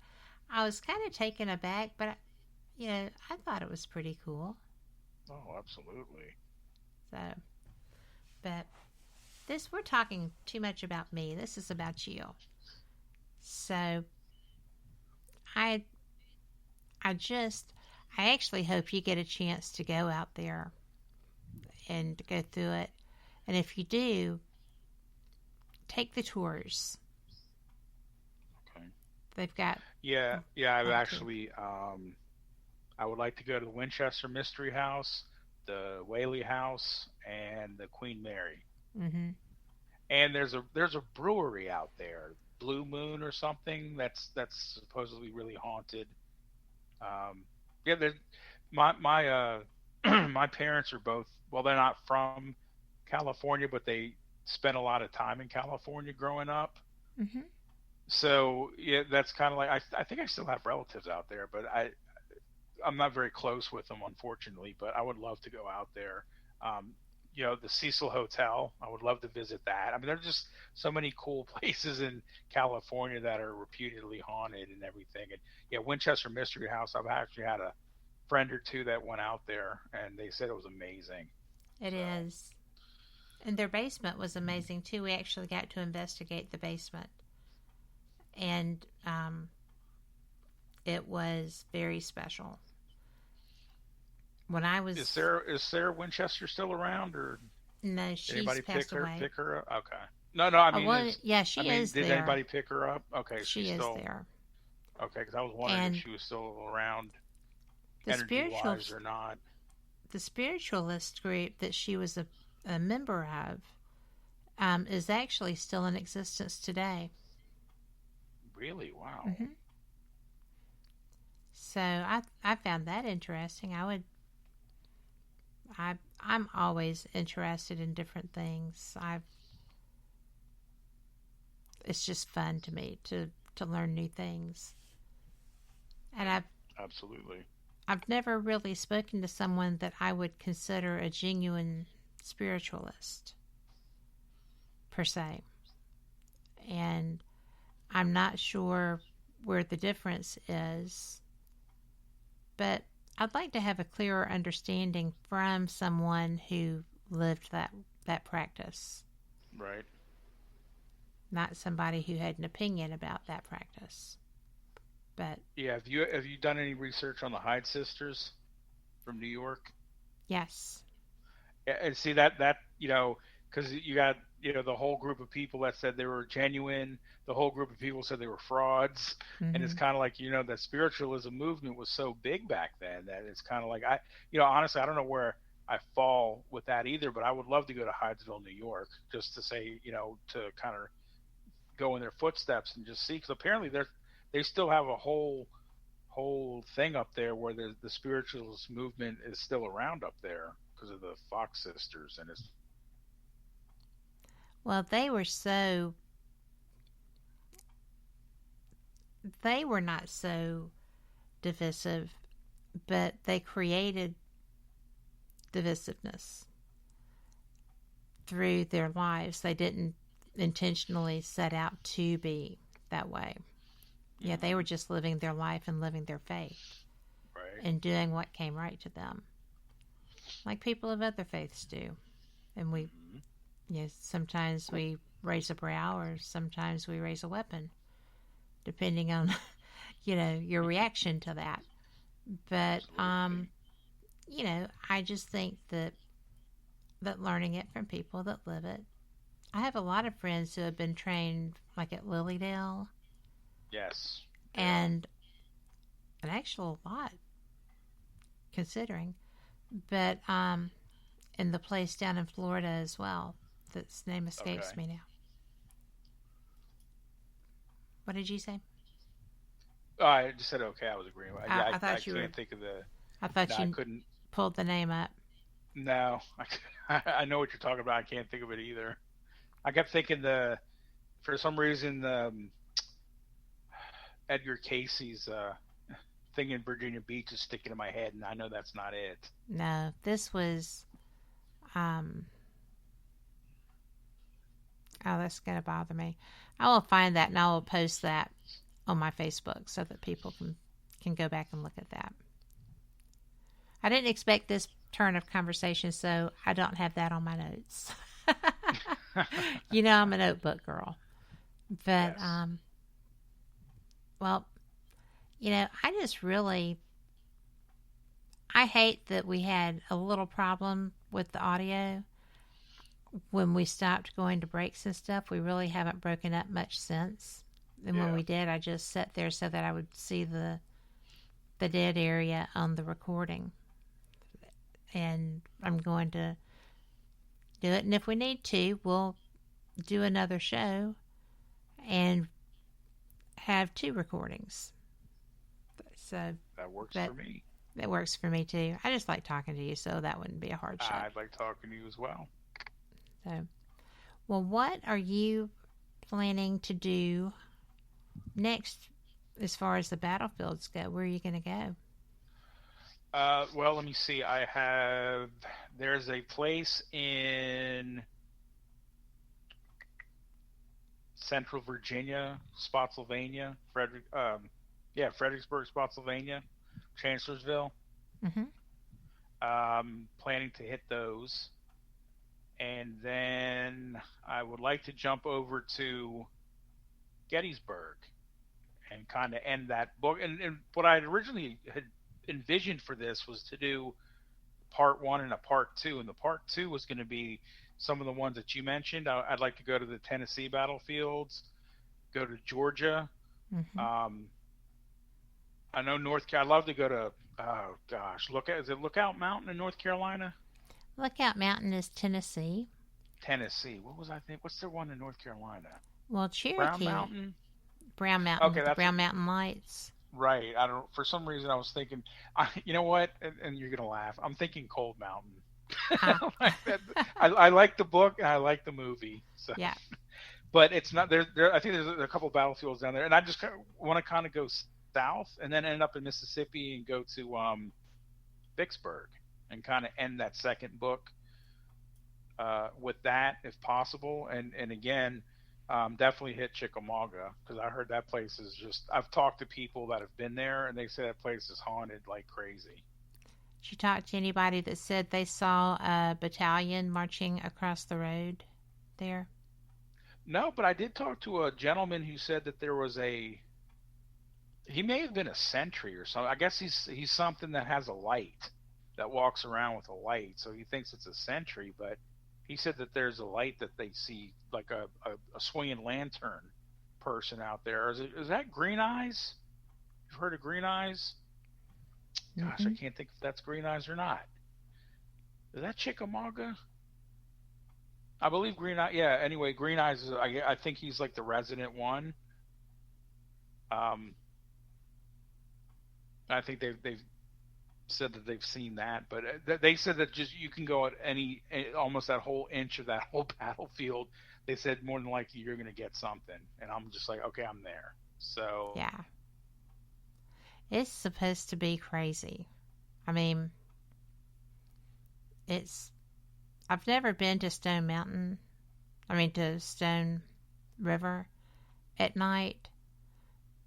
I was kind of taken aback, but I thought it was pretty cool. Oh, absolutely. So, but we're talking too much about me. This is about you. So, I actually hope you get a chance to go out there and to go through it. And if you do, take the tours. Okay. They've got... Yeah, I've actually... I would like to go to the Winchester Mystery House, the Whaley House, and the Queen Mary. Mm-hmm. And there's a brewery out there, Blue Moon or something, that's supposedly really haunted. My my parents are both, well, they're not from California, but they spent a lot of time in California growing up. Mm-hmm. So yeah, that's kind of like, I think I still have relatives out there, but I'm not very close with them, unfortunately, but I would love to go out there. The Cecil Hotel, I would love to visit that. I mean, there's just so many cool places in California that are reputedly haunted and everything. And yeah, Winchester Mystery House, I've actually had a friend or two that went out there, and they said it was amazing. It is. And their basement was amazing, too. We actually got to investigate the basement. And it was very special. When I was... Is Sarah Winchester still around, or no? She's anybody passed away. Pick her up? Okay. No. I mean, she is there. Did anybody pick her up? Okay, she is still there. Okay, because I was wondering if she was still around, energy-wise or not. The spiritualist group that she was a member of is actually still in existence today. Really? Wow. Mm-hmm. So I found that interesting. I'm always interested in different things. It's just fun to me to learn new things. And absolutely. I've never really spoken to someone that I would consider a genuine spiritualist per se. And I'm not sure where the difference is, but I'd like to have a clearer understanding from someone who lived that practice. Right. Not somebody who had an opinion about that practice. But yeah, have you done any research on the Hyde sisters from New York? Yes. And see that because you got the whole group of people that said they were genuine, the whole group of people said they were frauds, and it's kind of like that spiritualism movement was so big back then that it's kind of like honestly I don't know where I fall with that either, but I would love to go to Hydesville, New York, just to say to kind of go in their footsteps and just see, because apparently they still have a whole thing up there where the spiritualist movement is still around up there because of the Fox sisters, and it's they were not so divisive, but they created divisiveness through their lives. They didn't intentionally set out to be that way. Yeah, they were just living their life and living their faith, right, and doing what came right to them, like people of other faiths do. And we, sometimes we raise a brow, or sometimes we raise a weapon, depending on, your reaction to that. But, I just think that learning it from people that live it. I have a lot of friends who have been trained, like at Lilydale. Yes. And an actual lot, considering. But in the place down in Florida as well, that's name escapes me now. What did you say? Oh, I just said okay. I was agreeing. I thought you can't think of the. I thought you I couldn't pulled the name up. No, I know what you're talking about. I can't think of it either. I kept thinking for some reason, Edgar Casey's thing in Virginia Beach is sticking in my head, and I know that's not it. No, this was. That's going to bother me. I will find that, and I will post that on my Facebook so that people can go back and look at that. I didn't expect this turn of conversation, so I don't have that on my notes. I'm a notebook girl. But, yes. I hate that we had a little problem with the audio when we stopped going to breaks and stuff. We really haven't broken up much since. And when we did, I just sat there so that I would see the dead area on the recording. And I'm going to do it. And if we need to, we'll do another show and have 2 recordings. So that works for me. That works for me too. I just like talking to you, so that wouldn't be a hard show. I'd like talking to you as well. So, well, what are you planning to do next as far as the battlefields go? Where are you going to go? Well, let me see. There's a place in Central Virginia, Spotsylvania, Fredericksburg, Spotsylvania, Chancellorsville. Planning to hit those. And then I would like to jump over to Gettysburg and kind of end that book. And what I originally had envisioned for this was to do part 1 and a part 2. And the part 2 was going to be some of the ones that you mentioned. I'd like to go to the Tennessee battlefields, go to Georgia. I know I'd love to go to, is it Lookout Mountain in North Carolina? Lookout Mountain is Tennessee. Tennessee. What was I think? What's the one in North Carolina? Well, Cherokee. Brown Mountain. Okay, that's Brown Mountain Lights. Right. I don't. For some reason, I was thinking. You know what? And you're gonna laugh. I'm thinking Cold Mountain. I like the book and I like the movie. So. Yeah. But it's not there. I think there's a couple battlefields down there, and I just want to kind of go south and then end up in Mississippi and go to Vicksburg and kind of end that second book with that, if possible. And again, definitely hit Chickamauga, because I heard that place is just. I've talked to people that have been there, and they say that place is haunted like crazy. Did you talk to anybody that said they saw a battalion marching across the road there? No, but I did talk to a gentleman who said that there was a. He may have been a sentry or something. I guess he's something that has a light, that walks around with a light. So he thinks it's a sentry, but he said that there's a light that they see, like a swinging lantern person out there. Is that Green Eyes? You've heard of Green Eyes? Gosh, I can't think if that's Green Eyes or not. Is that Chickamauga? I believe Green Eyes. Yeah. Anyway, Green Eyes is. I think he's like the resident one. I think they've said that they've seen that, but they said that just you can go at almost that whole inch of that whole battlefield. They said more than likely you're going to get something, and I'm just like, okay, I'm there. So yeah, it's supposed to be crazy. I mean, I've never been to Stone Mountain. To Stone River at night,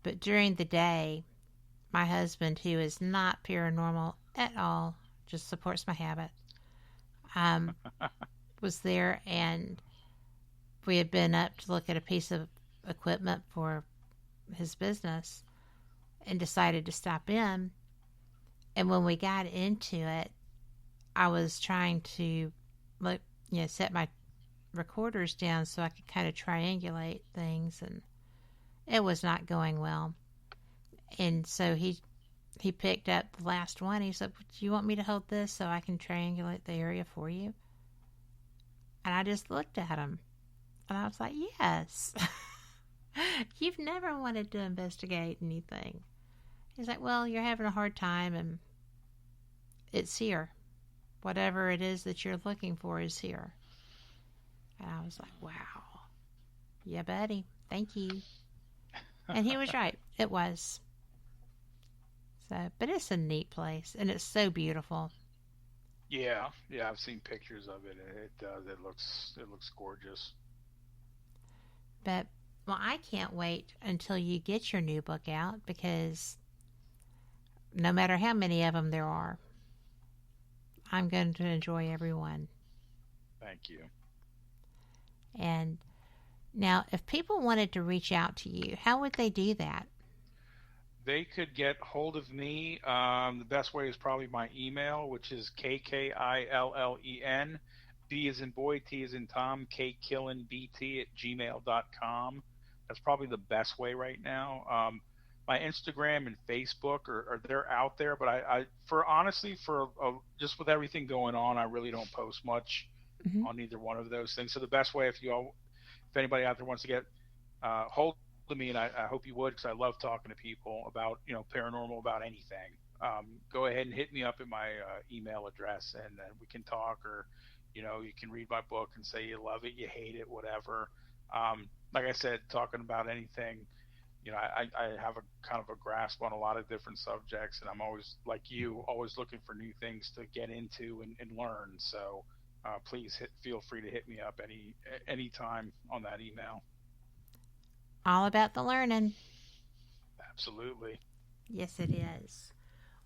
but during the day, my husband, who is not paranormal at all, just supports my habit, was there, and we had been up to look at a piece of equipment for his business and decided to stop in. And when we got into it, I was trying to set my recorders down so I could kind of triangulate things, and it was not going well. And so he picked up the last one. He said, "Do you want me to hold this so I can triangulate the area for you?" And I just looked at him, and I was like, "Yes." You've never wanted to investigate anything. He's like, "Well, you're having a hard time, and it's here. Whatever it is that you're looking for is here." And I was like, "Wow. Yeah, buddy. Thank you." And he was right. It was. But it's a neat place, and it's so beautiful. Yeah, I've seen pictures of it, and it does. It looks gorgeous. But I can't wait until you get your new book out, because no matter how many of them there are, I'm going to enjoy every one. Thank you. And now, if people wanted to reach out to you, how would they do that? They could get hold of me. The best way is probably my email, which is KKILLEN, B as in boy, T as in Tom, KKillenBT@gmail.com. That's probably the best way right now. My Instagram and Facebook are they're out there, but I just with everything going on, I really don't post much on either one of those things. So the best way, if anybody out there wants to get hold of me, and I hope you would, because I love talking to people about paranormal, about anything. Go ahead and hit me up at my email address, and then we can talk, or you can read my book and say you love it, you hate it, whatever. Like I said, talking about anything. I have a kind of a grasp on a lot of different subjects, and I'm always, like you, always looking for new things to get into and learn. So please feel free to hit me up any time on that email. All about the learning. Absolutely. Yes, it is.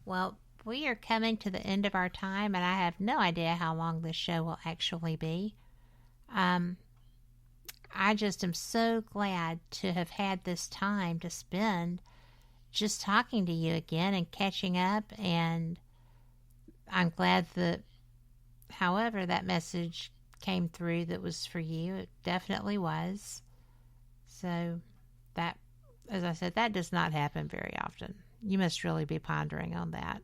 Well, we are coming to the end of our time, and I have no idea how long this show will actually be. I just am so glad to have had this time to spend just talking to you again and catching up, and I'm glad that, however that message came through that was for you, it definitely was. So that, as I said, that does not happen very often. You must really be pondering on that.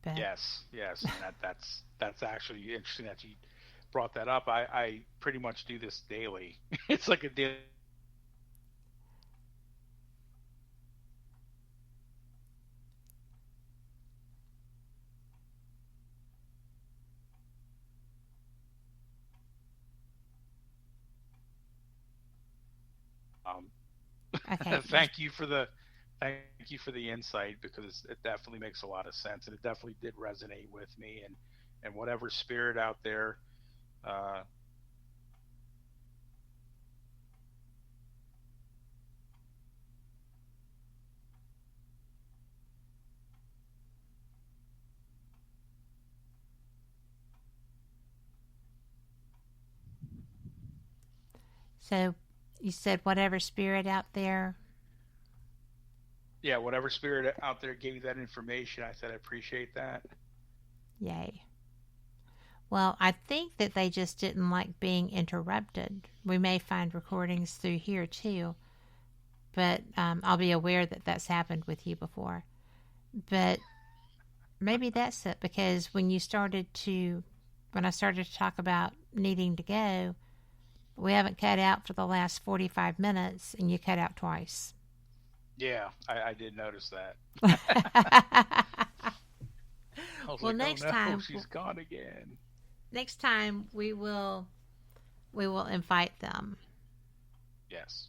But yes, and that's actually interesting that you brought that up. I pretty much do this daily. It's like a daily. Okay. Thank you for the insight, because it definitely makes a lot of sense, and it definitely did resonate with me, and whatever spirit out there So you said whatever spirit out there. Yeah, whatever spirit out there gave you that information, I said I appreciate that. Yay. Well, I think that they just didn't like being interrupted. We may find recordings through here too, but I'll be aware that that's happened with you before. But maybe that's it, because when I started to talk about needing to go, we haven't cut out for the last 45 minutes, and you cut out twice. Yeah, I did notice that. I was well, like, next oh no, time she's gone again. Next time we will invite them. Yes.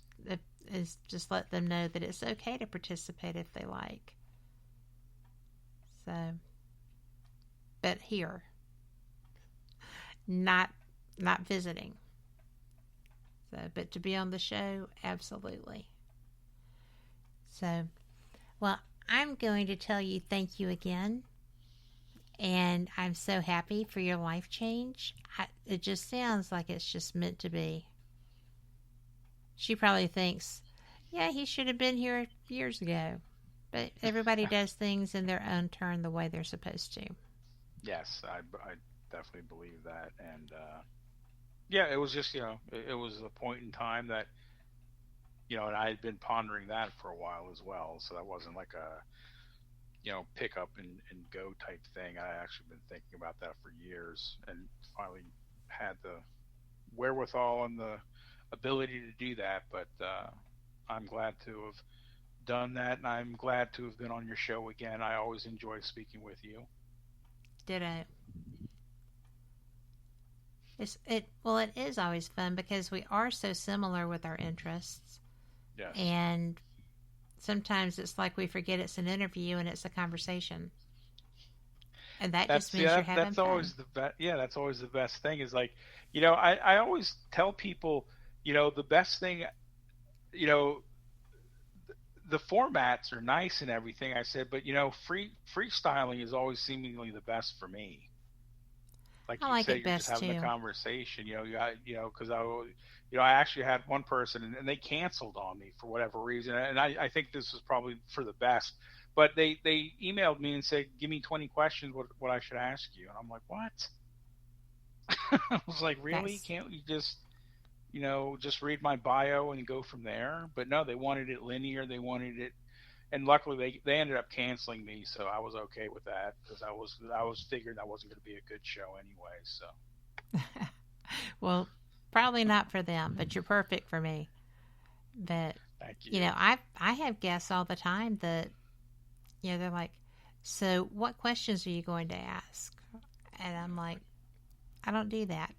Is just let them know that it's okay to participate if they like. So, but here, not visiting. So, but to be on the show, absolutely. So, well, I'm going to tell you thank you again. And I'm so happy for your life change. It just sounds like it's just meant to be. She probably thinks, yeah, he should have been here years ago. But everybody does things in their own turn the way they're supposed to. Yes, I definitely believe that. And, yeah, it was just, it was a point in time that, and I had been pondering that for a while as well. So that wasn't like a, pick up and go type thing. I actually been thinking about that for years, and finally had the wherewithal and the ability to do that. But I'm glad to have done that, and I'm glad to have been on your show again. I always enjoy speaking with you. Ditto. It is always fun because we are so similar with our interests. Yes. And sometimes it's like we forget it's an interview and it's a conversation. And just means you're having fun. Always that's always the best thing is like, I always tell people, the best thing, the formats are nice and everything. I said, but freestyling is always seemingly the best for me. Like you said, you're just having a conversation, because I actually had one person and they canceled on me for whatever reason. And I think this was probably for the best, but they emailed me and said, give me 20 questions, what I should ask you. And I'm like, what? I was like, really? Yes. Can't you just, just read my bio and go from there? But no, they wanted it linear. They wanted it. And luckily they ended up canceling me. So I was okay with that because I was figuring that wasn't going to be a good show anyway. So, well, probably not for them, but you're perfect for me. But, thank you. I have guests all the time that, they're like, so what questions are you going to ask? And I'm like, I don't do that.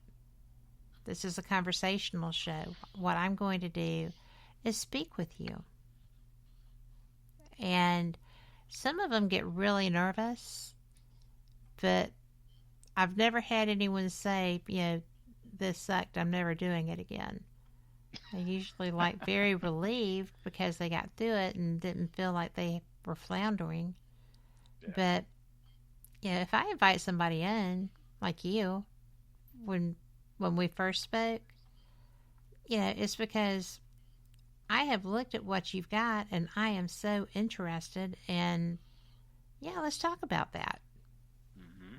This is a conversational show. What I'm going to do is speak with you. And some of them get really nervous, but I've never had anyone say, this sucked, I'm never doing it again. They're usually very relieved because they got through it and didn't feel like they were floundering. Yeah. But, if I invite somebody in, like you, when we first spoke, it's because I have looked at what you've got and I am so interested, and let's talk about that. Mm-hmm.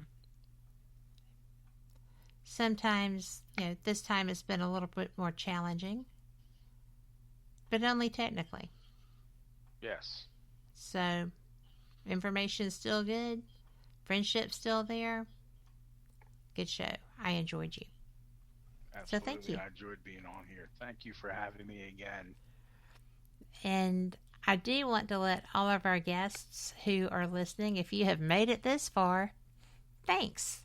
Sometimes, this time it's been a little bit more challenging, but only technically. Yes. So, information's still good, friendship's still there. Good show. I enjoyed you. Absolutely. So thank you. I enjoyed being on here. Thank you for having me again. And I do want to let all of our guests who are listening, if you have made it this far, thanks.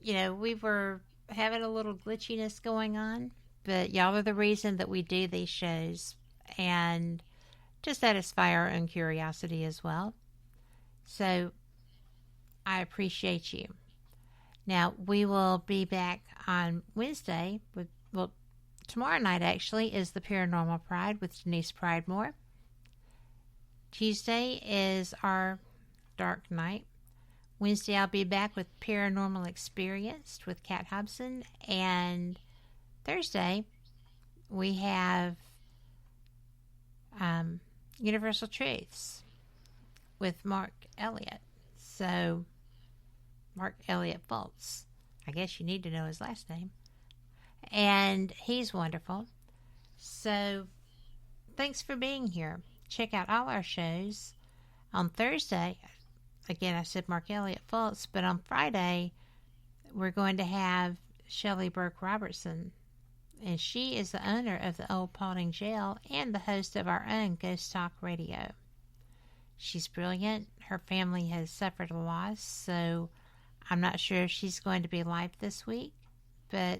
We were having a little glitchiness going on, but y'all are the reason that we do these shows and to satisfy our own curiosity as well. So I appreciate you. Now, we will be back on Wednesday tomorrow night actually is the Paranormal Pride with Denise Pridemore. Tuesday is our Dark Night. Wednesday I'll be back with Paranormal Experienced with Kat Hobson, and Thursday we have Universal Truths with Mark Elliott. So, Mark Elliott Fultz. I guess you need to know his last name. And he's wonderful. So, thanks for being here. Check out all our shows. On Thursday, again, I said Mark Elliott Fultz, but on Friday, we're going to have Shelley Burke Robertson. And she is the owner of the Old Paulding Jail and the host of our own Ghost Talk Radio. She's brilliant. Her family has suffered a loss, so I'm not sure if she's going to be live this week, but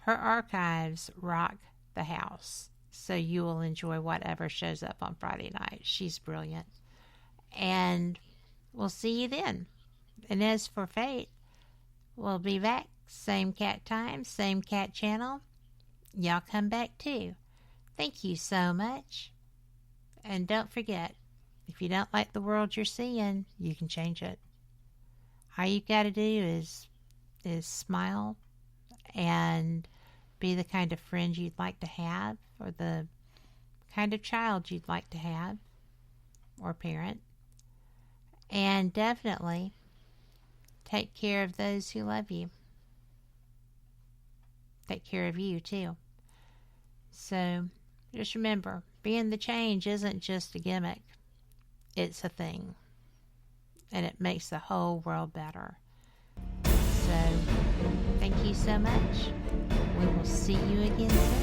her archives rock the house, so you will enjoy whatever shows up on Friday night. She's brilliant. And we'll see you then. And as for Fate, we'll be back. Same cat time, same cat channel. Y'all come back too. Thank you so much. And don't forget, if you don't like the world you're seeing, you can change it. All you got to do is smile and be the kind of friend you'd like to have, or the kind of child you'd like to have, or parent. And definitely take care of those who love you. Take care of you too. So just remember, being the change isn't just a gimmick. It's a thing. And it makes the whole world better. So thank you so much. We will see you again soon.